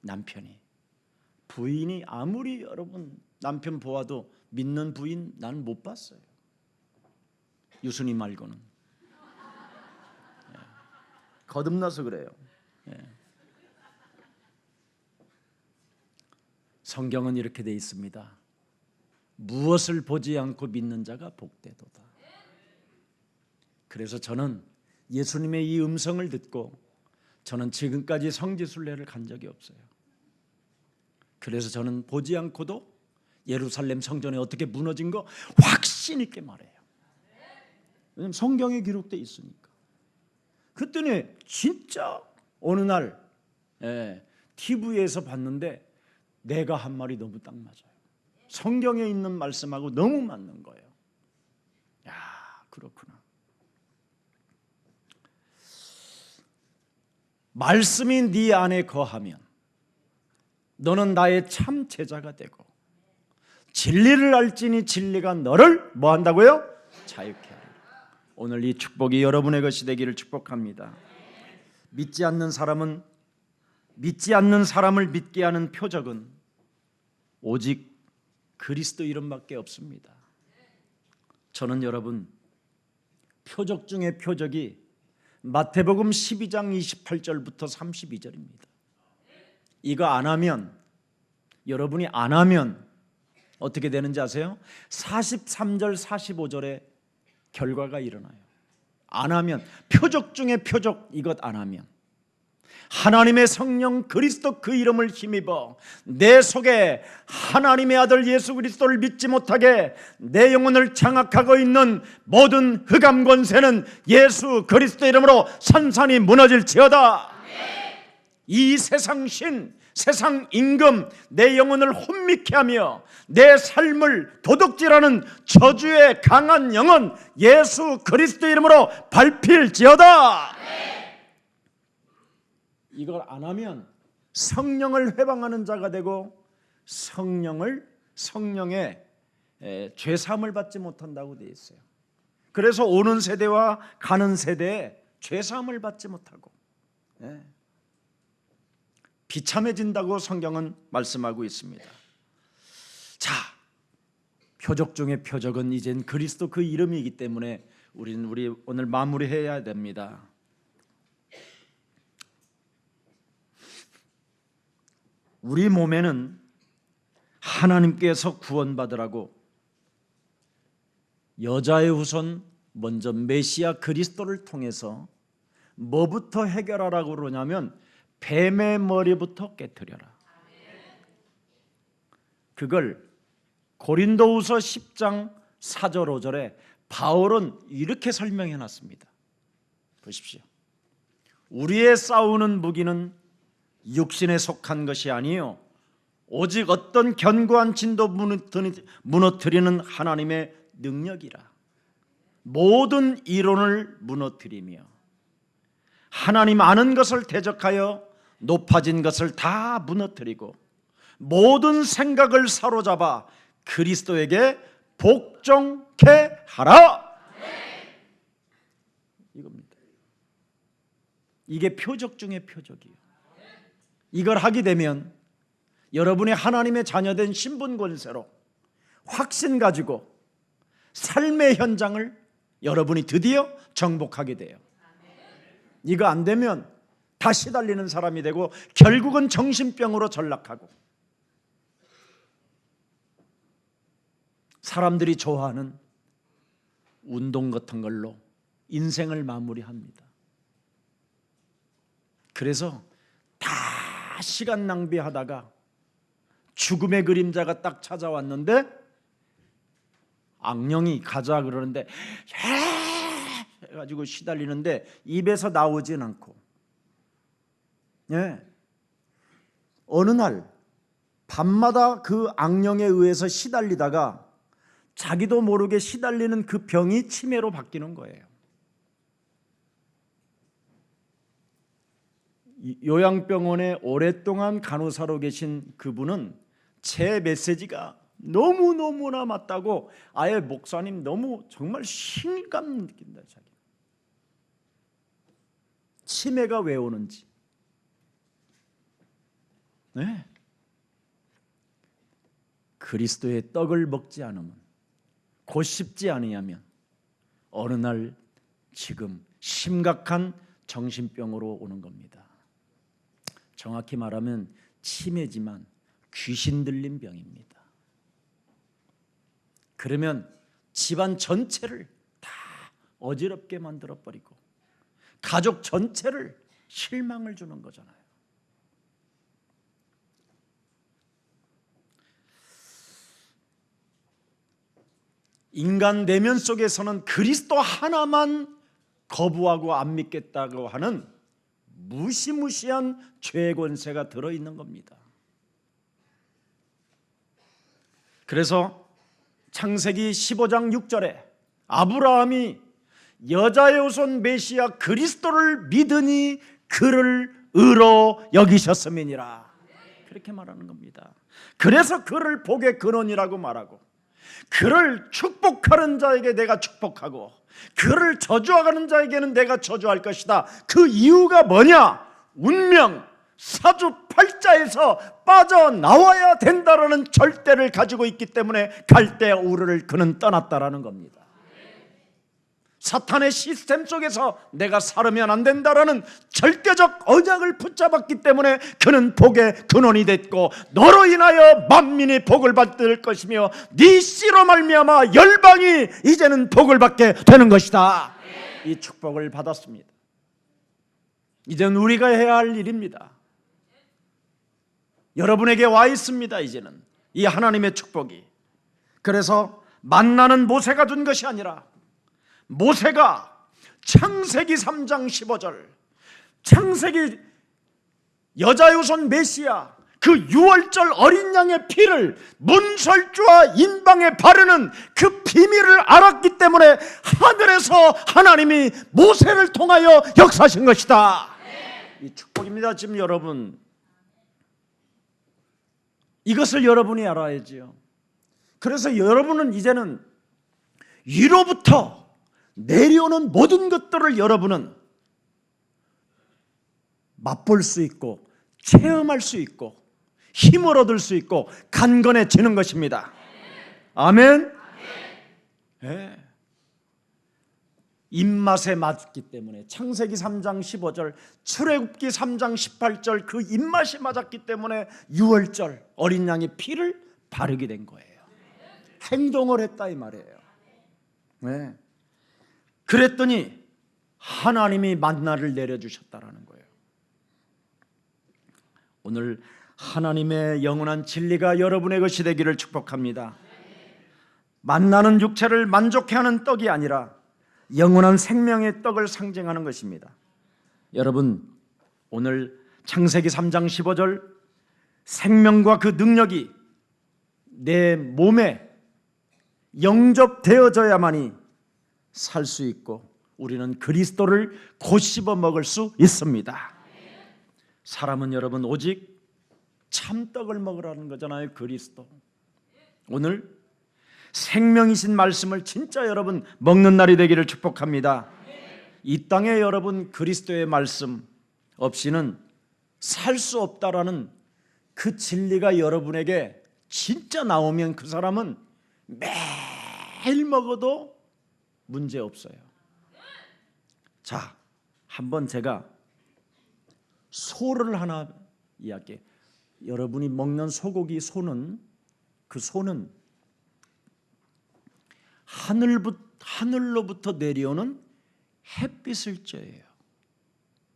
남편이, 부인이 아무리 여러분 남편 보아도 믿는 부인 나는 못 봤어요. 유순이 말고는. 거듭나서 그래요. 성경은 이렇게 돼 있습니다. 무엇을 보지 않고 믿는 자가 복되도다. 그래서 저는 예수님의 이 음성을 듣고 저는 지금까지 성지순례를 간 적이 없어요. 그래서 저는 보지 않고도 예루살렘 성전이 어떻게 무너진 거 확신 있게 말해요. 왜냐하면 성경에 기록되어 있으니까. 그랬더니 진짜 어느 날 TV에서 봤는데 내가 한 말이 너무 딱 맞아요. 성경에 있는 말씀하고 너무 맞는 거예요. 야, 그렇구나. 말씀이 네 안에 거하면 너는 나의 참 제자가 되고 진리를 알지니 진리가 너를 뭐 한다고요? 자유케 하리라. 오늘 이 축복이 여러분의 것이 되기를 축복합니다. 믿지 않는 사람을 믿게 하는 표적은 오직 그리스도 이름밖에 없습니다. 저는 여러분 표적 중에 표적이 마태복음 12장 28절부터 32절입니다. 이거 안 하면, 여러분이 안 하면 어떻게 되는지 아세요? 43절 45절에 결과가 일어나요. 안 하면, 표적 중에 표적, 이것 안 하면 하나님의 성령 그리스도 그 이름을 힘입어 내 속에 하나님의 아들 예수 그리스도를 믿지 못하게 내 영혼을 장악하고 있는 모든 흑암 권세는 예수 그리스도 이름으로 산산이 무너질지어다. 이 세상 신, 세상 임금, 내 영혼을 혼미케 하며 내 삶을 도둑질하는 저주의 강한 영은 예수 그리스도 이름으로 밟힐지어다. 이걸 안 하면 성령을 회방하는 자가 되고 성령의 죄사함을 받지 못한다고 되어 있어요. 그래서 오는 세대와 가는 세대에 죄사함을 받지 못하고 비참해진다고 성경은 말씀하고 있습니다. 자, 표적 중에 표적은 이젠 그리스도 그 이름이기 때문에 우리 오늘 마무리해야 됩니다. 우리 몸에는 하나님께서 구원받으라고 여자의 후손 먼저 메시아 그리스도를 통해서 뭐부터 해결하라고 그러냐면 뱀의 머리부터 깨트려라. 그걸 고린도후서 10장 4절 5절에 바울은 이렇게 설명해 놨습니다. 보십시오. 우리의 싸우는 무기는 육신에 속한 것이 아니요 오직 어떤 견고한 진도 무너뜨리는 하나님의 능력이라. 모든 이론을 무너뜨리며 하나님 아는 것을 대적하여 높아진 것을 다 무너뜨리고 모든 생각을 사로잡아 그리스도에게 복종케 하라. 이겁니다. 이게 표적 중에 표적이에요. 이걸 하게 되면 여러분의 하나님의 자녀된 신분 권세로 확신 가지고 삶의 현장을 여러분이 드디어 정복하게 돼요. 이거 안 되면 다시 달리는 사람이 되고 결국은 정신병으로 전락하고 사람들이 좋아하는 운동 같은 걸로 인생을 마무리합니다. 그래서 다 시간 낭비하다가 죽음의 그림자가 딱 찾아왔는데 악령이 가자 그러는데 해가지고 시달리는데 입에서 나오진 않고, 어느 날 밤마다 그 악령에 의해서 시달리다가 자기도 모르게 시달리는 그 병이 치매로 바뀌는 거예요. 요양병원에 오랫동안 간호사로 계신 그분은 제 메시지가 너무너무나 맞다고, 아예 목사님 너무 정말 신감 느낀다. 자기 치매가 왜 오는지. 그리스도의 떡을 먹지 않으면, 곧 씹지 아니하면 어느 날 지금 심각한 정신병으로 오는 겁니다. 정확히 말하면 치매지만 귀신 들린 병입니다. 그러면 집안 전체를 다 어지럽게 만들어버리고 가족 전체를 실망을 주는 거잖아요. 인간 내면 속에서는 그리스도 하나만 거부하고 안 믿겠다고 하는 무시무시한 죄의 권세가 들어있는 겁니다. 그래서 창세기 15장 6절에 아브라함이 여자의 후손 메시아 그리스도를 믿으니 그를 의로 여기셨음이니라, 그렇게 말하는 겁니다. 그래서 그를 복의 근원이라고 말하고, 그를 축복하는 자에게 내가 축복하고 그를 저주하는 자에게는 내가 저주할 것이다. 그 이유가 뭐냐? 운명, 사주팔자에서 빠져나와야 된다라는 절대를 가지고 있기 때문에 갈대 우르를 그는 떠났다라는 겁니다. 사탄의 시스템 속에서 내가 살으면 안 된다라는 절대적 언약을 붙잡았기 때문에 그는 복의 근원이 됐고, 너로 인하여 만민이 복을 받을 것이며 네 씨로 말미암아 열방이 이제는 복을 받게 되는 것이다. 이 축복을 받았습니다. 이제는 우리가 해야 할 일입니다. 여러분에게 와 있습니다. 이제는 이 하나님의 축복이. 그래서 만나는 모세가 준 것이 아니라, 모세가 창세기 3장 15절, 창세기 여자의 후손 메시아 그 유월절 어린 양의 피를 문설주와 인방에 바르는 그 비밀을 알았기 때문에 하늘에서 하나님이 모세를 통하여 역사하신 것이다. 이 축복입니다. 지금 여러분, 이것을 여러분이 알아야지요. 그래서 여러분은 이제는 위로부터 내려오는 모든 것들을 여러분은 맛볼 수 있고 체험할 수 있고 힘을 얻을 수 있고 간건해지는 것입니다. 아멘. 네. 입맛에 맞기 때문에 창세기 3장 15절, 출애굽기 3장 18절 그 입맛이 맞았기 때문에 유월절 어린 양의 피를 바르게 된 거예요. 행동을 했다 이 말이에요. 네. 그랬더니 하나님이 만나를 내려주셨다라는 거예요. 오늘 하나님의 영원한 진리가 여러분의 것이 되기를 축복합니다. 만나는 육체를 만족해하는 떡이 아니라 영원한 생명의 떡을 상징하는 것입니다. 여러분, 오늘 창세기 3장 15절 생명과 그 능력이 내 몸에 영접되어져야만이 살 수 있고 우리는 그리스도를 곧 씹어 먹을 수 있습니다. 사람은 여러분 오직 참떡을 먹으라는 거잖아요. 그리스도. 오늘 생명이신 말씀을 진짜 여러분 먹는 날이 되기를 축복합니다. 이 땅에 여러분 그리스도의 말씀 없이는 살 수 없다라는 그 진리가 여러분에게 진짜 나오면 그 사람은 매일 먹어도 문제 없어요. 자, 한번 제가 소를 하나 이야기해. 여러분이 먹는 소고기 소는, 그 소는 하늘로부터 내려오는 햇빛을 쬐요.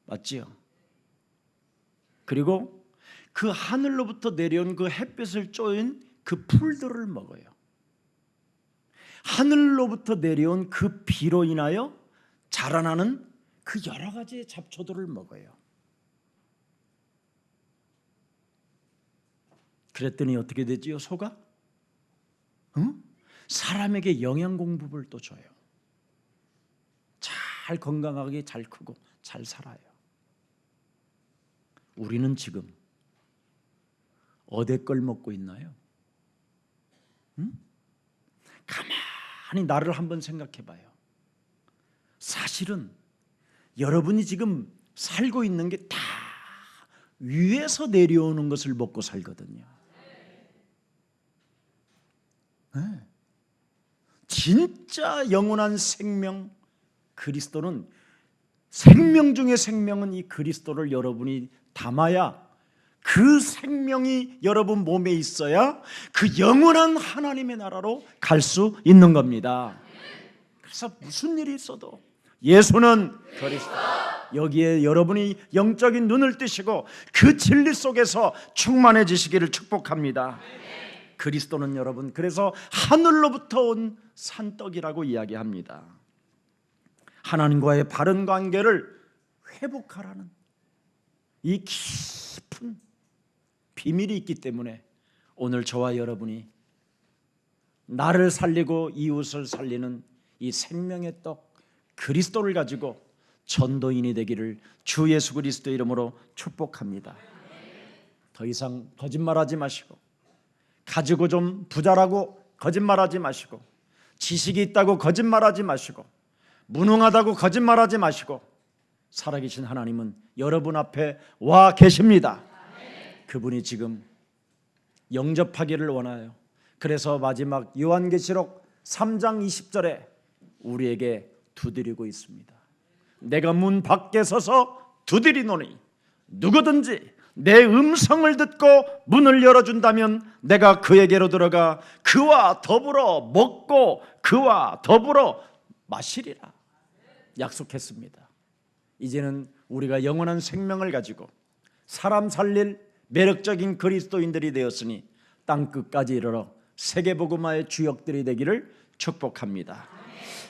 맞지요? 그리고 그 하늘로부터 내려온 그 햇빛을 쬐인 그 풀들을 먹어요. 하늘로부터 내려온 그 비로 인하여 자라나는 그 여러 가지의 잡초들을 먹어요. 그랬더니 어떻게 되지요? 소가? 사람에게 영양 공급을 또 줘요. 잘 건강하게 잘 크고 잘 살아요. 우리는 지금 어디 걸 먹고 있나요? 가만히 나를 한번 생각해 봐요. 사실은 여러분이 지금 살고 있는 게 다 위에서 내려오는 것을 먹고 살거든요. 네. 진짜 영원한 생명, 그리스도는 생명 중의 생명은 이 그리스도를 여러분이 담아야, 그 생명이 여러분 몸에 있어야 그 영원한 하나님의 나라로 갈 수 있는 겁니다. 그래서 무슨 일이 있어도 예수는 그리스도, 여기에 여러분이 영적인 눈을 뜨시고 그 진리 속에서 충만해지시기를 축복합니다. 그리스도는 여러분, 그래서 하늘로부터 온 산떡이라고 이야기합니다. 하나님과의 바른 관계를 회복하라는 이 깊은 비밀이 있기 때문에 오늘 저와 여러분이 나를 살리고 이웃을 살리는 이 생명의 떡 그리스도를 가지고 전도인이 되기를 주 예수 그리스도의 이름으로 축복합니다. 더 이상 거짓말하지 마시고, 가지고 좀 부자라고 거짓말하지 마시고, 지식이 있다고 거짓말하지 마시고, 무능하다고 거짓말하지 마시고, 살아계신 하나님은 여러분 앞에 와 계십니다. 그분이 지금 영접하기를 원하요. 그래서 마지막 요한계시록 3장 20절에 우리에게 두드리고 있습니다. 내가 문 밖에 서서 두드리노니 누구든지 내 음성을 듣고 문을 열어준다면 내가 그에게로 들어가 그와 더불어 먹고 그와 더불어 마시리라 약속했습니다. 이제는 우리가 영원한 생명을 가지고 사람 살릴 매력적인 그리스도인들이 되었으니 땅끝까지 이르러 세계복음화의 주역들이 되기를 축복합니다.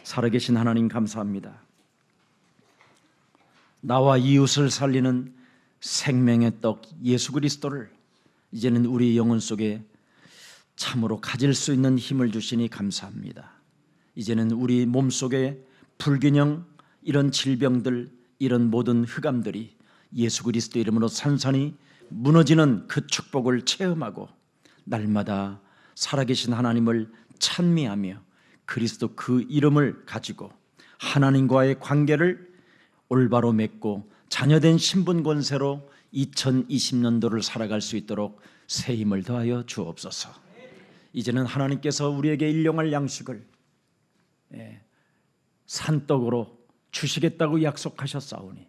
살아계신 하나님 감사합니다. 나와 이웃을 살리는 생명의 떡 예수 그리스도를 이제는 우리 영혼 속에 참으로 가질 수 있는 힘을 주시니 감사합니다. 이제는 우리 몸속에 불균형, 이런 질병들, 이런 모든 흑암들이 예수 그리스도 이름으로 산산이 무너지는 그 축복을 체험하고 날마다 살아계신 하나님을 찬미하며 그리스도 그 이름을 가지고 하나님과의 관계를 올바로 맺고 자녀된 신분 권세로 2020년도를 살아갈 수 있도록 새 힘을 더하여 주옵소서. 이제는 하나님께서 우리에게 일용할 양식을 산떡으로 주시겠다고 약속하셨사오니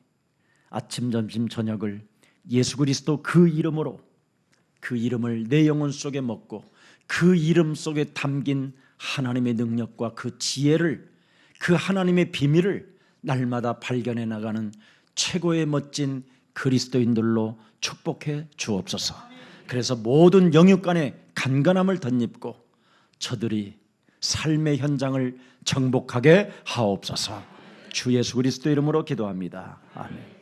아침, 점심, 저녁을 예수 그리스도 그 이름으로, 그 이름을 내 영혼 속에 먹고 그 이름 속에 담긴 하나님의 능력과 그 지혜를, 그 하나님의 비밀을 날마다 발견해 나가는 최고의 멋진 그리스도인들로 축복해 주옵소서. 그래서 모든 영육간의 간간함을 덧입고 저들이 삶의 현장을 정복하게 하옵소서. 주 예수 그리스도 이름으로 기도합니다. 아멘.